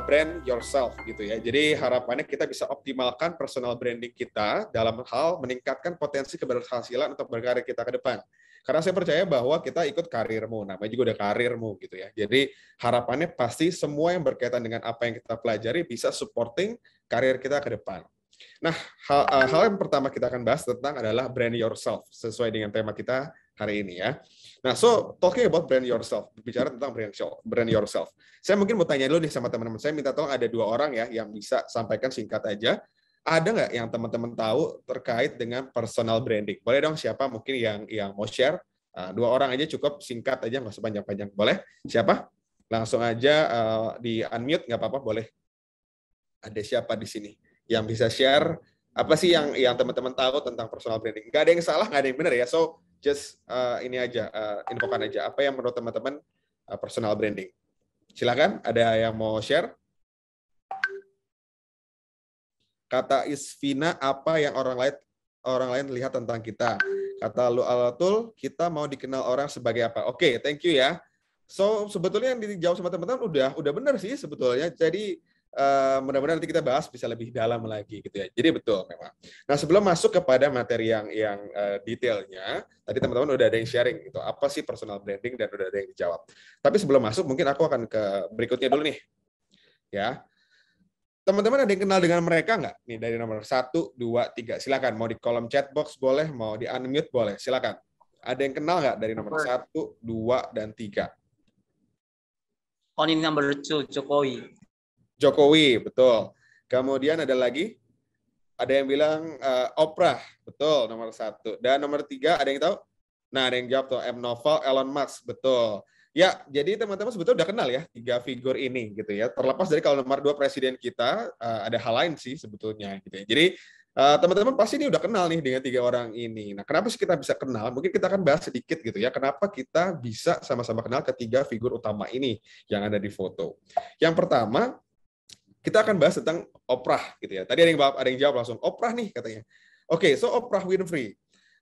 brand yourself gitu ya. Jadi harapannya kita bisa optimalkan personal branding kita dalam hal meningkatkan potensi keberhasilan untuk berkarir kita ke depan. Karena saya percaya bahwa kita ikut karirmu, namanya juga udah karirmu gitu ya. Jadi harapannya pasti semua yang berkaitan dengan apa yang kita pelajari bisa supporting karir kita ke depan. Nah, hal yang pertama kita akan bahas tentang adalah brand yourself, sesuai dengan tema kita hari ini ya. Nah, so talking about brand yourself, berbicara tentang brand yourself. Saya mungkin mau tanya dulu nih sama teman-teman saya, minta tolong ada 2 orang ya yang bisa sampaikan singkat aja. Ada nggak yang teman-teman tahu terkait dengan personal branding? Boleh dong, siapa mungkin yang mau share? 2 orang aja cukup, singkat aja, nggak usah panjang-panjang. Boleh? Siapa? Langsung aja di unmute, nggak apa-apa, boleh. Ada siapa di sini yang bisa share apa sih yang teman-teman tahu tentang personal branding? Nggak ada yang salah, nggak ada yang benar ya. So just ini aja, infokan aja apa yang menurut teman-teman personal branding. Silakan, ada yang mau share? Kata Isvina, apa yang orang lain lihat tentang kita? Kata Lu Alatul, kita mau dikenal orang sebagai apa? Oke, thank you ya. So sebetulnya yang dijawab sama teman-teman udah benar sih sebetulnya. Jadi mudah-mudahan nanti kita bahas bisa lebih dalam lagi gitu ya. Jadi betul memang. Nah, sebelum masuk kepada materi yang detailnya, tadi teman-teman udah ada yang sharing gitu. Apa sih personal branding dan udah ada yang dijawab. Tapi sebelum masuk mungkin aku akan ke berikutnya dulu nih. Ya. Teman-teman ada yang kenal dengan mereka nggak? Nih dari nomor 1, 2, 3. Silakan. Mau di kolom chat box boleh, mau di unmute boleh. Silakan. Ada yang kenal nggak dari nomor 1, 2, dan 3? On in number 2, Jokowi. Jokowi, betul. Kemudian ada lagi? Ada yang bilang Oprah, betul, nomor 1. Dan nomor 3, ada yang tahu? Nah, ada yang jawab tuh, M. Noval, Elon Musk, betul. Ya, jadi teman-teman sebetulnya udah kenal ya 3 figur ini gitu ya. Terlepas dari kalau nomor 2 presiden kita, ada hal lain sih sebetulnya gitu ya. Jadi teman-teman pasti ini udah kenal nih dengan 3 orang ini. Nah, kenapa sih kita bisa kenal? Mungkin kita akan bahas sedikit gitu ya. Kenapa kita bisa sama-sama kenal ketiga figur utama ini yang ada di foto. Yang pertama, kita akan bahas tentang Oprah gitu ya. Tadi ada yang jawab langsung, Oprah nih katanya. Oke, so Oprah Winfrey.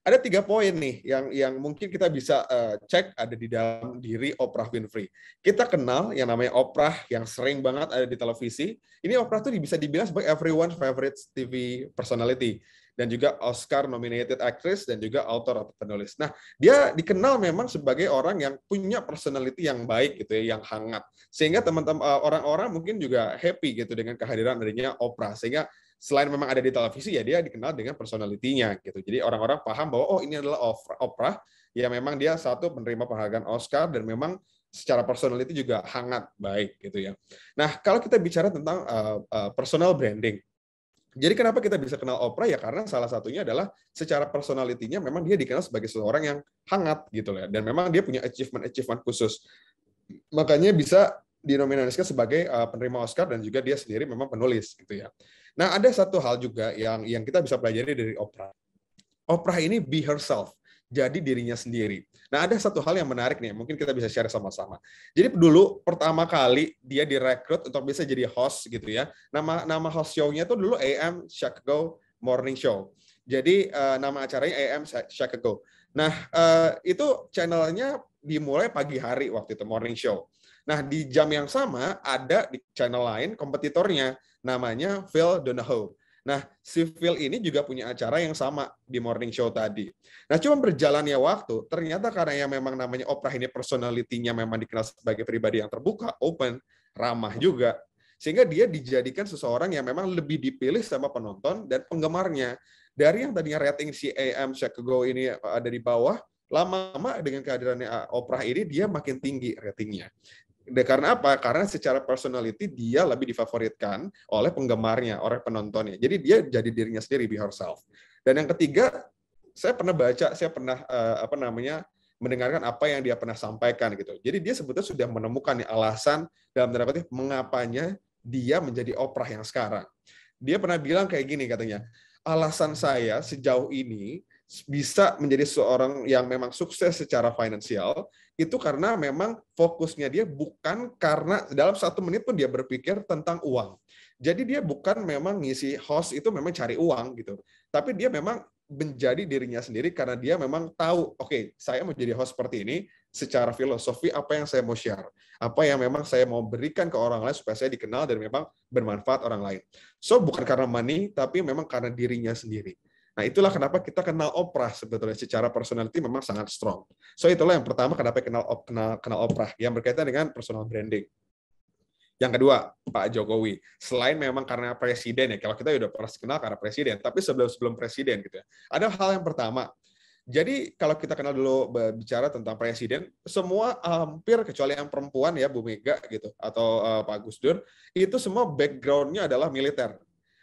Ada 3 poin nih yang mungkin kita bisa cek ada di dalam diri Oprah Winfrey. Kita kenal yang namanya Oprah yang sering banget ada di televisi. Ini Oprah tuh bisa dibilang sebagai everyone's favorite TV personality dan juga Oscar nominated actress dan juga author atau penulis. Nah, dia dikenal memang sebagai orang yang punya personality yang baik gitu ya, yang hangat. Sehingga teman-teman orang-orang mungkin juga happy gitu dengan kehadiran adanya Oprah. Sehingga selain memang ada di televisi ya dia dikenal dengan personality-nya gitu. Jadi orang-orang paham bahwa oh ini adalah Oprah ya, memang dia satu penerima penghargaan Oscar dan memang secara personality juga hangat baik gitu ya. Nah, kalau kita bicara tentang personal branding. Jadi kenapa kita bisa kenal Oprah ya karena salah satunya adalah secara personality-nya memang dia dikenal sebagai seseorang yang hangat gitu ya, dan memang dia punya achievement khusus. Makanya bisa dinominasikan sebagai penerima Oscar dan juga dia sendiri memang penulis gitu ya. Nah, ada satu hal juga yang kita bisa pelajari dari Oprah. Oprah ini be herself, jadi dirinya sendiri. Nah, ada satu hal yang menarik nih, mungkin kita bisa share sama-sama. Jadi dulu pertama kali dia direkrut untuk bisa jadi host gitu ya. Nama host show-nya tuh dulu AM Chicago Morning Show. Jadi nama acaranya AM Chicago. Nah, itu channelnya dimulai pagi hari waktu itu, morning show. Nah, di jam yang sama ada di channel lain kompetitornya namanya Phil Donahue. Nah, si Phil ini juga punya acara yang sama di morning show tadi. Nah, cuma berjalannya waktu, ternyata karena yang memang namanya Oprah ini personality-nya memang dikenal sebagai pribadi yang terbuka, open, ramah juga. Sehingga dia dijadikan seseorang yang memang lebih dipilih sama penonton dan penggemarnya. Dari yang tadinya rating si AM Chicago ini ada di bawah, lama-lama dengan kehadirannya Oprah ini dia makin tinggi ratingnya. Karena apa? Karena secara personality dia lebih difavoritkan oleh penggemarnya, oleh penontonnya. Jadi dia jadi dirinya sendiri, be herself. Dan yang ketiga, saya pernah mendengarkan apa yang dia pernah sampaikan gitu. Jadi dia sebetulnya sudah menemukan alasan dalam tanda kutip mengapanya dia menjadi Oprah yang sekarang. Dia pernah bilang kayak gini katanya, alasan saya sejauh ini bisa menjadi seorang yang memang sukses secara finansial itu karena memang fokusnya dia bukan karena dalam 1 menit pun dia berpikir tentang uang. Jadi dia bukan memang ngisi host itu memang cari uang gitu, tapi dia memang menjadi dirinya sendiri karena dia memang tahu, oke, saya mau jadi host seperti ini, secara filosofi apa yang saya mau share, apa yang memang saya mau berikan ke orang lain supaya saya dikenal dan memang bermanfaat orang lain. So bukan karena money, tapi memang karena dirinya sendiri. Nah, itulah kenapa kita kenal Oprah sebetulnya secara personality memang sangat strong. So itulah yang pertama kenapa kenal Oprah yang berkaitan dengan personal branding. Yang kedua, Pak Jokowi. Selain memang karena presiden ya, kalau kita udah pernah kenal karena presiden, tapi sebelum presiden gitu ya. Ada hal yang pertama. Jadi kalau kita kenal dulu bicara tentang presiden, semua hampir kecuali yang perempuan ya Bu Mega gitu atau Pak Gus Dur, itu semua background-nya adalah militer.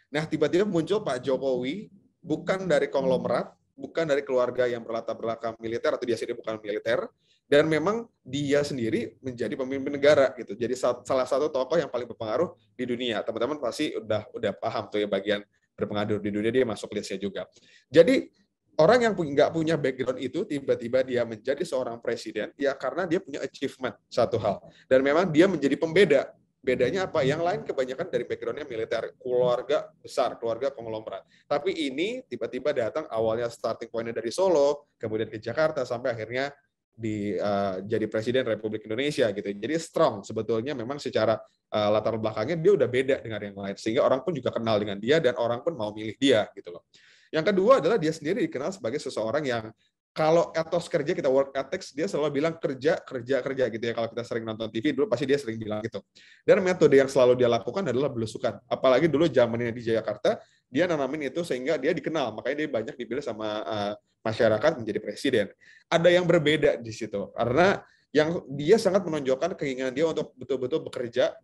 Nah, tiba-tiba muncul Pak Jokowi bukan dari konglomerat, bukan dari keluarga yang berlatar belakang militer atau dia sendiri bukan militer, dan memang dia sendiri menjadi pemimpin negara gitu. Jadi salah satu tokoh yang paling berpengaruh di dunia. Teman-teman pasti udah paham tuh ya bagian berpengaruh di dunia, dia masuk listnya juga. Jadi orang yang nggak punya background itu tiba-tiba dia menjadi seorang presiden ya karena dia punya achievement satu hal dan memang dia menjadi pembeda. Bedanya apa? Yang lain kebanyakan dari background-nya militer, keluarga besar, keluarga konglomerat. Tapi ini tiba-tiba datang awalnya starting point-nya dari Solo, kemudian ke Jakarta sampai akhirnya jadi presiden Republik Indonesia gitu. Jadi strong sebetulnya memang secara latar belakangnya dia udah beda dengan yang lain sehingga orang pun juga kenal dengan dia dan orang pun mau milih dia gitu loh. Yang kedua adalah dia sendiri dikenal sebagai seseorang yang kalau etos kerja kita work ethics dia selalu bilang kerja gitu ya. Kalau kita sering nonton TV dulu pasti dia sering bilang gitu. Dan metode yang selalu dia lakukan adalah belusukan. Apalagi dulu zamannya di Jakarta dia nanamin itu sehingga dia dikenal. Makanya dia banyak dipilih sama masyarakat menjadi presiden. Ada yang berbeda di situ karena yang dia sangat menonjolkan keinginan dia untuk betul-betul bekerja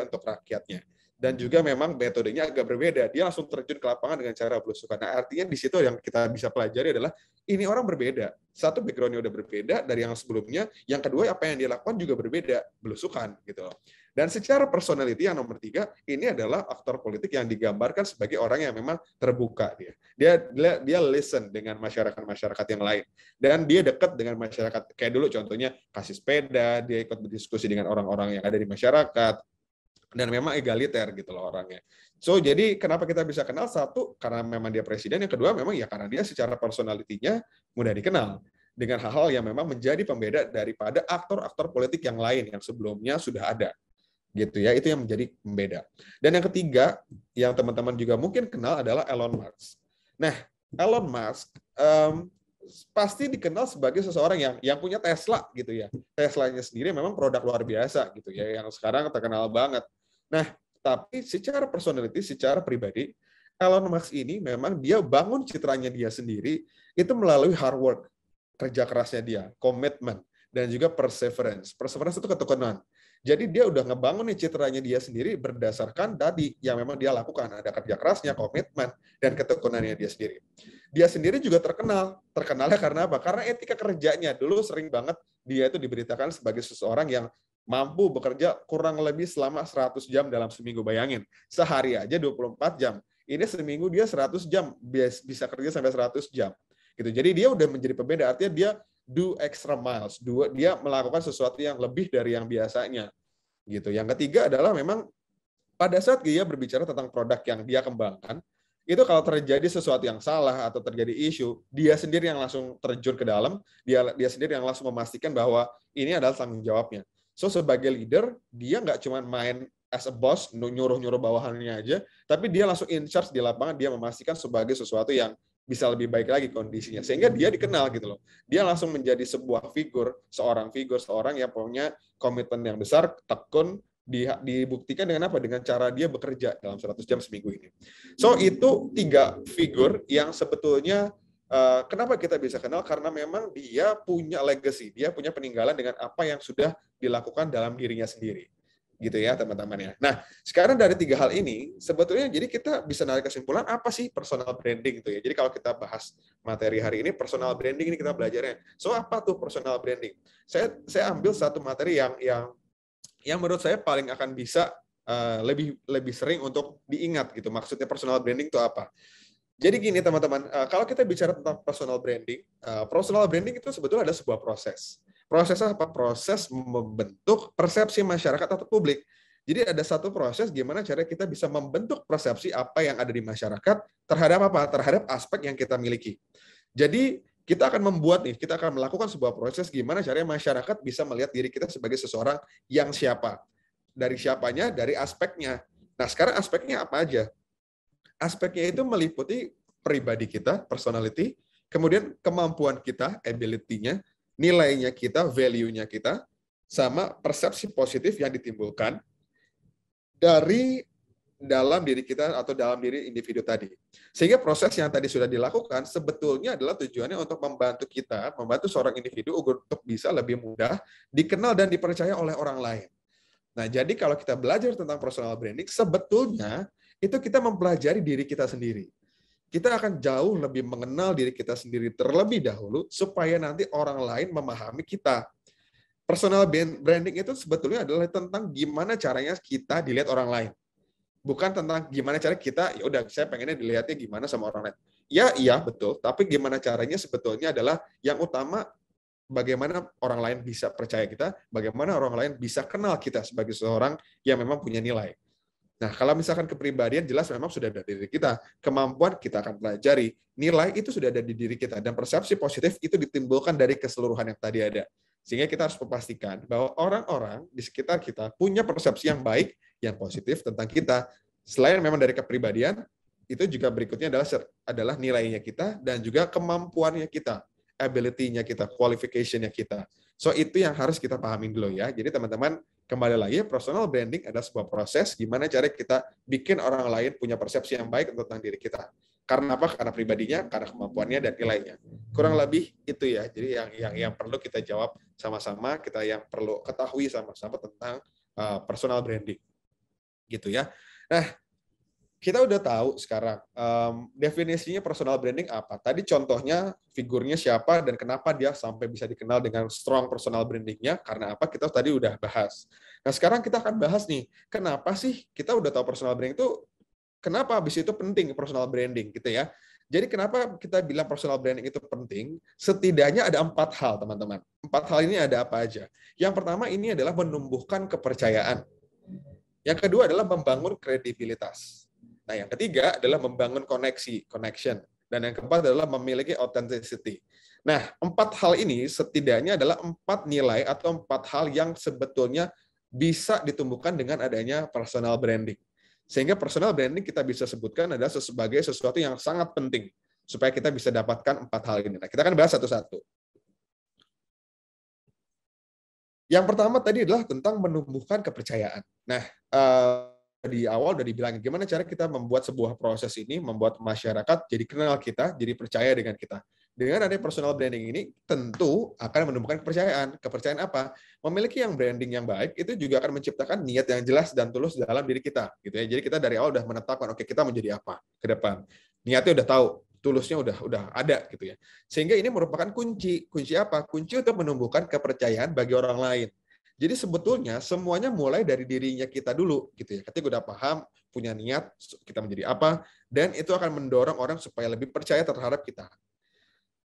untuk rakyatnya. Dan juga memang metodenya agak berbeda. Dia langsung terjun ke lapangan dengan cara belusukan. Nah, artinya di situ yang kita bisa pelajari adalah ini orang berbeda. Satu, background-nya udah berbeda dari yang sebelumnya. Yang kedua, apa yang dia lakukan juga berbeda, belusukan gitu. Dan secara personality yang nomor 3, ini adalah aktor politik yang digambarkan sebagai orang yang memang terbuka dia. Dia listen dengan masyarakat yang lain. Dan dia dekat dengan masyarakat. Kayak dulu contohnya kasih sepeda, dia ikut berdiskusi dengan orang-orang yang ada di masyarakat. Dan memang egaliter gitu loh orangnya. So, jadi kenapa kita bisa kenal? Satu, karena memang dia presiden. Yang kedua, memang ya karena dia secara personality-nya mudah dikenal. Dengan hal-hal yang memang menjadi pembeda daripada aktor-aktor politik yang lain yang sebelumnya sudah ada. Gitu ya, itu yang menjadi pembeda. Dan yang ketiga, yang teman-teman juga mungkin kenal adalah Elon Musk. Nah, Elon Musk pasti dikenal sebagai seseorang yang punya Tesla gitu ya. Teslanya sendiri memang produk luar biasa gitu ya, yang sekarang terkenal banget. Nah, tapi secara personality, secara pribadi, Elon Musk ini memang dia bangun citranya dia sendiri itu melalui hard work, kerja kerasnya dia, komitmen, dan juga perseverance. Perseverance itu ketekunan. Jadi dia udah ngebangun nih citranya dia sendiri berdasarkan tadi yang memang dia lakukan. Ada kerja kerasnya, komitmen, dan ketekunannya dia sendiri. Dia sendiri juga terkenal. Terkenalnya karena apa? Karena etika kerjanya. Dulu sering banget dia itu diberitakan sebagai seseorang yang mampu bekerja kurang lebih selama 100 jam dalam seminggu. Bayangin, sehari aja 24 jam. Ini seminggu dia 100 jam, bisa kerja sampai 100 jam. Gitu. Jadi dia udah menjadi pembeda, artinya dia do extra miles, dia melakukan sesuatu yang lebih dari yang biasanya. Gitu. Yang ketiga adalah memang pada saat dia berbicara tentang produk yang dia kembangkan, itu kalau terjadi sesuatu yang salah atau terjadi isu, dia sendiri yang langsung terjun ke dalam, dia sendiri yang langsung memastikan bahwa ini adalah tanggung jawabnya. So sebagai leader, dia nggak cuma main as a boss, nyuruh-nyuruh bawahannya aja, tapi dia langsung in charge di lapangan, dia memastikan sebagai sesuatu yang bisa lebih baik lagi kondisinya. Sehingga dia dikenal gitu loh. Dia langsung menjadi sebuah figur, seorang yang punya komitmen yang besar, tekun, dibuktikan dengan apa? Dengan cara dia bekerja dalam 100 jam seminggu ini. So itu 3 figur yang sebetulnya kenapa kita bisa kenal? Karena memang dia punya legacy, dia punya peninggalan dengan apa yang sudah dilakukan dalam dirinya sendiri. Gitu ya teman-teman ya. Nah, sekarang dari 3 hal ini, sebetulnya jadi kita bisa narik kesimpulan apa sih personal branding itu ya. Jadi kalau kita bahas materi hari ini, personal branding ini kita belajarnya. So apa tuh personal branding? Saya ambil satu materi yang menurut saya paling akan bisa lebih sering untuk diingat gitu. Maksudnya personal branding itu apa? Jadi gini teman-teman, kalau kita bicara tentang personal branding itu sebetulnya ada sebuah proses. Prosesnya apa? Proses membentuk persepsi masyarakat atau publik. Jadi ada satu proses gimana cara kita bisa membentuk persepsi apa yang ada di masyarakat terhadap apa? Terhadap aspek yang kita miliki. Jadi kita akan melakukan sebuah proses gimana caranya masyarakat bisa melihat diri kita sebagai seseorang yang siapa. Dari siapanya, dari aspeknya. Nah, sekarang aspeknya apa aja? Aspeknya itu meliputi pribadi kita, personality, kemudian kemampuan kita, ability-nya, nilainya kita, value-nya kita, sama persepsi positif yang ditimbulkan dari dalam diri kita atau dalam diri individu tadi. Sehingga proses yang tadi sudah dilakukan sebetulnya adalah tujuannya untuk membantu kita, membantu seorang individu untuk bisa lebih mudah dikenal dan dipercaya oleh orang lain. Nah, jadi kalau kita belajar tentang personal branding, sebetulnya itu kita mempelajari diri kita sendiri. Kita akan jauh lebih mengenal diri kita sendiri terlebih dahulu supaya nanti orang lain memahami kita. Personal branding itu sebetulnya adalah tentang gimana caranya kita dilihat orang lain. Bukan tentang gimana cara kita, ya udah saya pengennya dilihatnya gimana sama orang lain. Ya, iya betul, tapi gimana caranya sebetulnya adalah yang utama bagaimana orang lain bisa percaya kita, bagaimana orang lain bisa kenal kita sebagai seorang yang memang punya nilai. Nah, kalau misalkan kepribadian jelas memang sudah ada di diri kita, kemampuan kita akan pelajari, nilai itu sudah ada di diri kita, dan persepsi positif itu ditimbulkan dari keseluruhan yang tadi ada. Sehingga kita harus memastikan bahwa orang-orang di sekitar kita punya persepsi yang baik, yang positif tentang kita. Selain memang dari kepribadian, itu juga berikutnya adalah nilainya kita dan juga kemampuannya kita, ability-nya kita, qualification-nya kita. So itu yang harus kita pahami dulu ya. Jadi teman-teman, kembali lagi, personal branding adalah sebuah proses gimana cara kita bikin orang lain punya persepsi yang baik tentang diri kita. Karena apa? Karena pribadinya, karena kemampuannya dan nilainya. Kurang lebih itu ya. Jadi yang perlu kita jawab sama-sama, kita yang perlu ketahui sama-sama tentang personal branding. Gitu ya. Nah, kita udah tahu sekarang definisinya personal branding apa. Tadi contohnya figurnya siapa dan kenapa dia sampai bisa dikenal dengan strong personal brandingnya, karena apa kita tadi udah bahas. Nah, sekarang kita akan bahas nih, kenapa sih kita udah tahu personal branding itu, kenapa habis itu penting personal branding gitu ya. Jadi kenapa kita bilang personal branding itu penting? Setidaknya ada 4 hal, teman-teman. 4 hal ini ada apa aja? Yang pertama ini adalah menumbuhkan kepercayaan. Yang kedua adalah membangun kredibilitas. Nah, yang ketiga adalah membangun connection. Dan yang keempat adalah memiliki authenticity. Nah, 4 hal ini setidaknya adalah 4 nilai atau 4 hal yang sebetulnya bisa ditumbuhkan dengan adanya personal branding. Sehingga personal branding kita bisa sebutkan adalah sebagai sesuatu yang sangat penting supaya kita bisa dapatkan 4 hal ini. Nah, kita akan bahas satu-satu. Yang pertama tadi adalah tentang menumbuhkan kepercayaan. Nah, di awal udah dibilang gimana cara kita membuat sebuah proses ini, membuat masyarakat jadi kenal kita, jadi percaya dengan kita. Dengan adanya personal branding ini, tentu akan menumbuhkan kepercayaan. Kepercayaan apa? Memiliki yang branding yang baik, itu juga akan menciptakan niat yang jelas dan tulus dalam diri kita. Gitu ya. Jadi kita dari awal udah menetapkan, oke, kita mau jadi apa ke depan. Niatnya udah tahu, tulusnya udah ada gitu ya. Sehingga ini merupakan kunci. Kunci apa? Kunci untuk menumbuhkan kepercayaan bagi orang lain. Jadi sebetulnya semuanya mulai dari dirinya kita dulu gitu ya. Ketika udah paham, punya niat kita menjadi apa, dan itu akan mendorong orang supaya lebih percaya terhadap kita.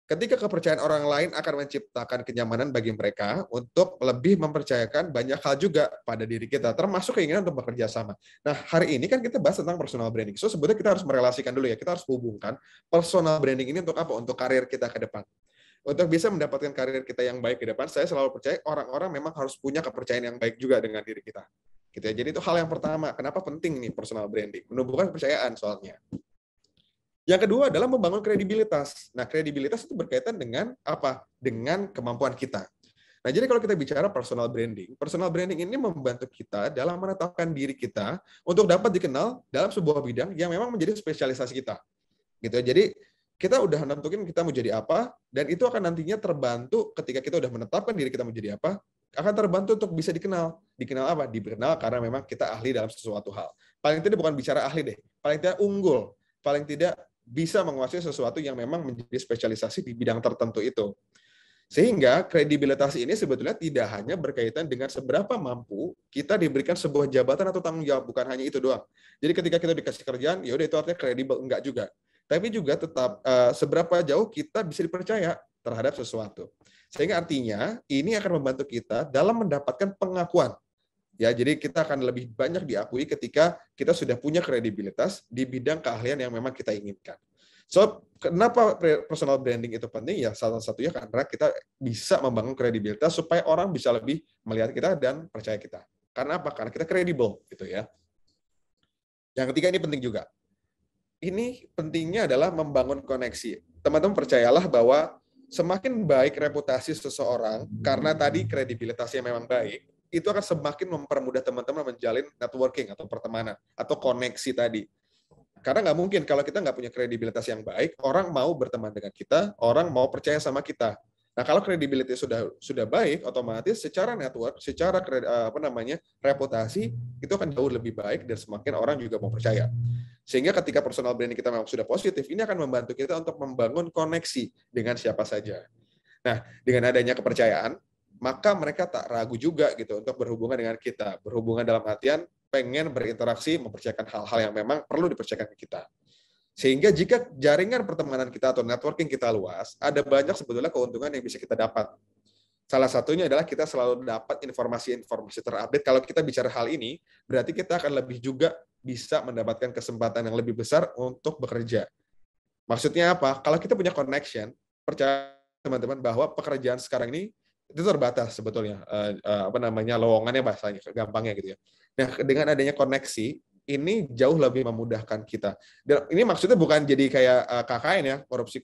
Ketika kepercayaan orang lain akan menciptakan kenyamanan bagi mereka untuk lebih mempercayakan banyak hal juga pada diri kita, termasuk keinginan untuk bekerja sama. Nah, hari ini kan kita bahas tentang personal branding. So, sebetulnya kita harus merelasikan dulu ya, kita harus hubungkan personal branding ini untuk apa? Untuk karir kita ke depan. Untuk bisa mendapatkan karir kita yang baik ke depan, saya selalu percaya orang-orang memang harus punya kepercayaan yang baik juga dengan diri kita. Gitu ya. Jadi itu hal yang pertama. Kenapa penting nih personal branding? Menumbuhkan kepercayaan soalnya. Yang kedua adalah membangun kredibilitas. Nah, kredibilitas itu berkaitan dengan apa? Dengan kemampuan kita. Nah, jadi kalau kita bicara personal branding ini membantu kita dalam menetapkan diri kita untuk dapat dikenal dalam sebuah bidang yang memang menjadi spesialisasi kita. Gitu. Jadi kita udah nentuin kita mau jadi apa, dan itu akan nantinya terbantu ketika kita udah menetapkan diri kita mau jadi apa, akan terbantu untuk bisa dikenal. Dikenal apa? Dikenal karena memang kita ahli dalam sesuatu hal. Paling tidak bukan bicara ahli deh, paling tidak unggul, paling tidak bisa menguasai sesuatu yang memang menjadi spesialisasi di bidang tertentu itu. Sehingga kredibilitas ini sebetulnya tidak hanya berkaitan dengan seberapa mampu kita diberikan sebuah jabatan atau tanggung jawab, bukan hanya itu doang. Jadi ketika kita dikasih kerjaan, ya udah itu artinya kredibel, enggak juga. Tapi juga tetap seberapa jauh kita bisa dipercaya terhadap sesuatu. Sehingga artinya ini akan membantu kita dalam mendapatkan pengakuan. Ya, jadi kita akan lebih banyak diakui ketika kita sudah punya kredibilitas di bidang keahlian yang memang kita inginkan. So, kenapa personal branding itu penting? Ya, salah satunya karena kita bisa membangun kredibilitas supaya orang bisa lebih melihat kita dan percaya kita. Karena apa? Karena kita kredibel, gitu ya. Yang ketiga ini penting juga. Ini pentingnya adalah membangun koneksi. Teman-teman percayalah bahwa semakin baik reputasi seseorang, karena tadi kredibilitasnya memang baik, itu akan semakin mempermudah teman-teman menjalin networking atau pertemanan, atau koneksi tadi. Karena nggak mungkin kalau kita nggak punya kredibilitas yang baik, orang mau berteman dengan kita, orang mau percaya sama kita. Nah, kalau kredibilitas sudah baik, otomatis secara network, secara reputasi itu akan jauh lebih baik dan semakin orang juga mau percaya. Sehingga ketika personal branding kita memang sudah positif, ini akan membantu kita untuk membangun koneksi dengan siapa saja. Nah, dengan adanya kepercayaan, maka mereka tak ragu juga gitu untuk berhubungan dengan kita. Berhubungan dalam artian pengen berinteraksi, mempercayakan hal-hal yang memang perlu dipercayakan ke kita. Sehingga jika jaringan pertemanan kita atau networking kita luas, ada banyak sebetulnya keuntungan yang bisa kita dapat. Salah satunya adalah kita selalu dapat informasi-informasi terupdate. Kalau kita bicara hal ini, berarti kita akan lebih juga bisa mendapatkan kesempatan yang lebih besar untuk bekerja. Maksudnya apa? Kalau kita punya connection, percaya teman-teman bahwa pekerjaan sekarang ini itu terbatas sebetulnya, lowongannya bahasanya, gampangnya gitu ya. Nah, dengan adanya koneksi, ini jauh lebih memudahkan kita. Dan ini maksudnya bukan jadi kayak KKN ya, korupsi,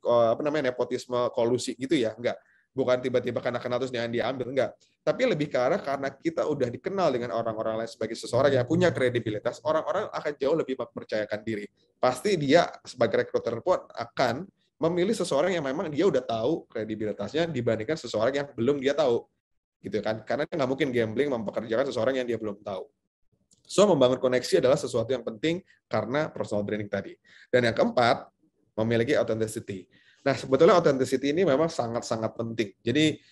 nepotisme, kolusi gitu ya, enggak. Bukan tiba-tiba karena kenal terus jangan diambil, enggak. Tapi lebih ke arah karena kita udah dikenal dengan orang-orang lain sebagai seseorang yang punya kredibilitas, orang-orang akan jauh lebih mempercayakan diri. Pasti dia sebagai rekruter pun akan memilih seseorang yang memang dia udah tahu kredibilitasnya dibandingkan seseorang yang belum dia tahu. Gitu kan? Karena nggak mungkin gambling mempekerjakan seseorang yang dia belum tahu. So, membangun koneksi adalah sesuatu yang penting karena personal branding tadi. Dan yang keempat, memiliki authenticity. Nah, sebetulnya authenticity ini memang sangat-sangat penting. Jadi,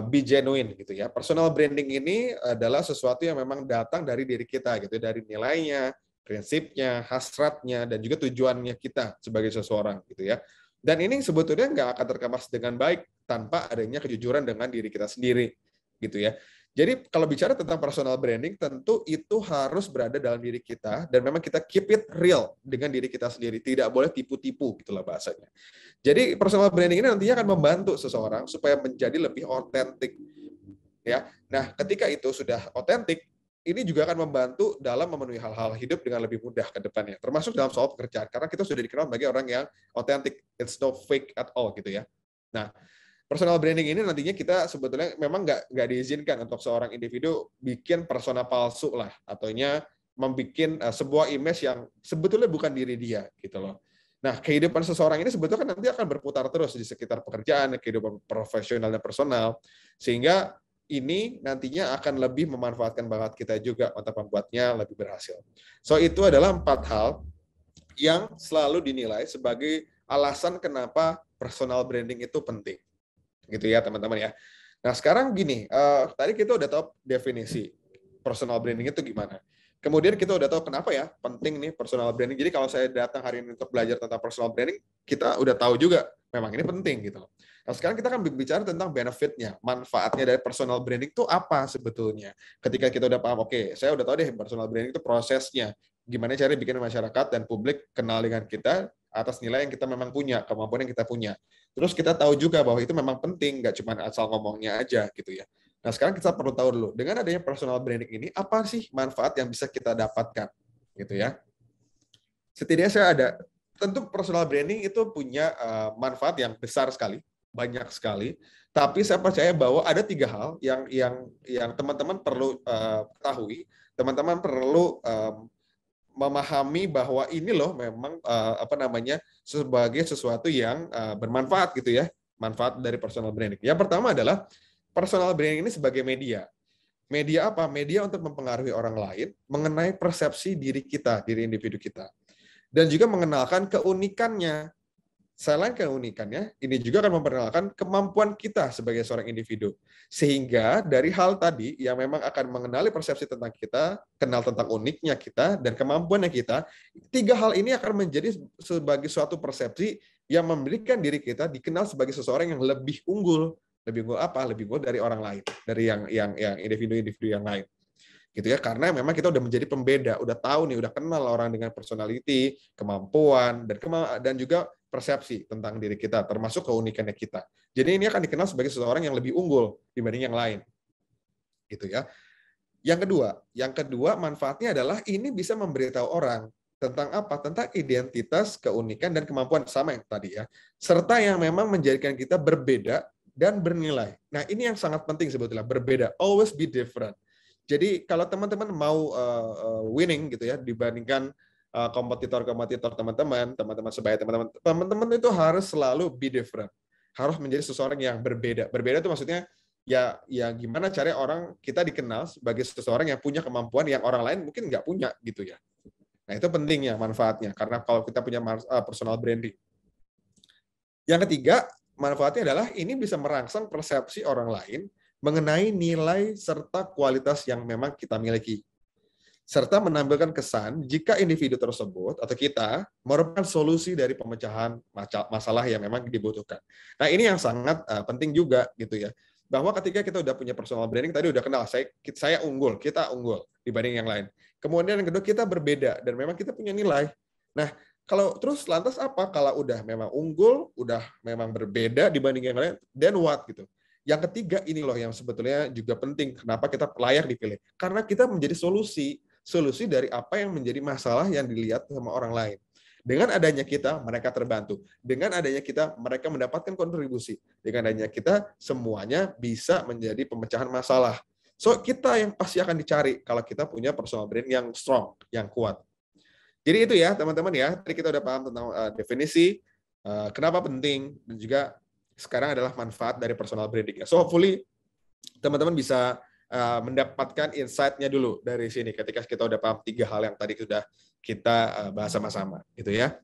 be genuine gitu ya. Personal branding ini adalah sesuatu yang memang datang dari diri kita gitu, dari nilainya, prinsipnya, hasratnya, dan juga tujuannya kita sebagai seseorang gitu ya. Dan ini sebetulnya nggak akan terkemas dengan baik tanpa adanya kejujuran dengan diri kita sendiri gitu ya. Jadi kalau bicara tentang personal branding, tentu itu harus berada dalam diri kita dan memang kita keep it real dengan diri kita sendiri. Tidak boleh tipu-tipu, gitulah bahasanya. Jadi personal branding ini nantinya akan membantu seseorang supaya menjadi lebih otentik. Ya, nah ketika itu sudah otentik, ini juga akan membantu dalam memenuhi hal-hal hidup dengan lebih mudah ke depannya. Termasuk dalam soal pekerjaan, karena kita sudah dikenal sebagai orang yang otentik. It's no fake at all, gitu ya. Nah, personal branding ini nantinya kita sebetulnya memang nggak diizinkan untuk seorang individu bikin persona palsu lah, ataunya membuat sebuah image yang sebetulnya bukan diri dia gitu loh. Nah, kehidupan seseorang ini sebetulnya kan nanti akan berputar terus di sekitar pekerjaan, kehidupan profesional dan personal, sehingga ini nantinya akan lebih memanfaatkan bakat kita juga untuk membuatnya lebih berhasil. So, itu adalah 4 hal yang selalu dinilai sebagai alasan kenapa personal branding itu penting. Gitu ya teman-teman ya. Nah sekarang gini, tadi kita udah tahu definisi personal branding itu gimana. Kemudian kita udah tahu kenapa ya penting nih personal branding. Jadi kalau saya datang hari ini untuk belajar tentang personal branding, kita udah tahu juga memang ini penting gitu loh. Nah sekarang kita akan bicara tentang benefitnya, manfaatnya dari personal branding itu apa sebetulnya. Ketika kita udah paham, oke, saya udah tahu deh personal branding itu prosesnya. Gimana cara bikin masyarakat dan publik kenal dengan kita atas nilai yang kita memang punya, kemampuan yang kita punya. Terus kita tahu juga bahwa itu memang penting, nggak cuma asal ngomongnya aja gitu ya. Nah sekarang kita perlu tahu dulu, dengan adanya personal branding ini, apa sih manfaat yang bisa kita dapatkan gitu ya. Setidaknya saya ada, tentu personal branding itu punya manfaat yang besar sekali, banyak sekali. Tapi saya percaya bahwa ada 3 hal yang teman-teman perlu ketahui, teman-teman perlu memahami bahwa ini loh memang sebagai sesuatu yang bermanfaat gitu ya, manfaat dari personal branding. Yang pertama adalah personal branding ini sebagai media. Media apa? Media untuk mempengaruhi orang lain mengenai persepsi diri kita, diri individu kita. Dan juga mengenalkan keunikannya. Selain keunikannya, ini juga akan memperkenalkan kemampuan kita sebagai seorang individu. Sehingga dari hal tadi yang memang akan mengenali persepsi tentang kita, kenal tentang uniknya kita, dan kemampuannya kita, 3 hal ini akan menjadi sebagai suatu persepsi yang memberikan diri kita dikenal sebagai seseorang yang lebih unggul. Lebih unggul apa? Lebih unggul dari orang lain, dari yang individu-individu yang lain. Gitu ya, karena memang kita udah menjadi pembeda, udah tahu nih, udah kenal orang dengan personality, kemampuan, dan juga persepsi tentang diri kita, termasuk keunikannya kita. Jadi ini akan dikenal sebagai seseorang yang lebih unggul dibanding yang lain. Gitu ya. Yang kedua manfaatnya adalah ini bisa memberitahu orang tentang apa? Tentang identitas, keunikan, dan kemampuan sama yang tadi ya. Serta yang memang menjadikan kita berbeda dan bernilai. Nah, ini yang sangat penting sebetulnya, berbeda. Always be different. Jadi kalau teman-teman mau winning gitu ya, dibandingkan kompetitor-kompetitor teman-teman sebaya teman-teman itu harus selalu be different. Harus menjadi seseorang yang berbeda. Berbeda itu maksudnya ya gimana caranya orang kita dikenal sebagai seseorang yang punya kemampuan yang orang lain mungkin nggak punya gitu ya. Nah, itu pentingnya manfaatnya karena kalau kita punya personal branding. Yang ketiga, manfaatnya adalah ini bisa merangsang persepsi orang lain mengenai nilai serta kualitas yang memang kita miliki. Serta menampilkan kesan jika individu tersebut atau kita merupakan solusi dari pemecahan masalah yang memang dibutuhkan. Nah, ini yang sangat penting juga gitu ya. Bahwa ketika kita udah punya personal branding, tadi udah kenal, saya unggul, kita unggul dibanding yang lain. Kemudian yang kedua, kita berbeda dan memang kita punya nilai. Nah, kalau terus lantas apa? Kalau udah memang unggul, udah memang berbeda dibanding yang lain, then what gitu. Yang ketiga ini loh yang sebetulnya juga penting. Kenapa kita layak dipilih? Karena kita menjadi solusi dari apa yang menjadi masalah yang dilihat sama orang lain. Dengan adanya kita, mereka terbantu. Dengan adanya kita, mereka mendapatkan kontribusi. Dengan adanya kita, semuanya bisa menjadi pemecahan masalah. So, kita yang pasti akan dicari kalau kita punya personal brand yang strong, yang kuat. Jadi itu ya, teman-teman ya. Tadi kita udah paham tentang definisi, kenapa penting, dan juga sekarang adalah manfaat dari personal branding. So, hopefully, teman-teman bisa mendapatkan insight-nya dulu dari sini ketika kita udah paham 3 hal yang tadi sudah kita bahas sama-sama gitu ya.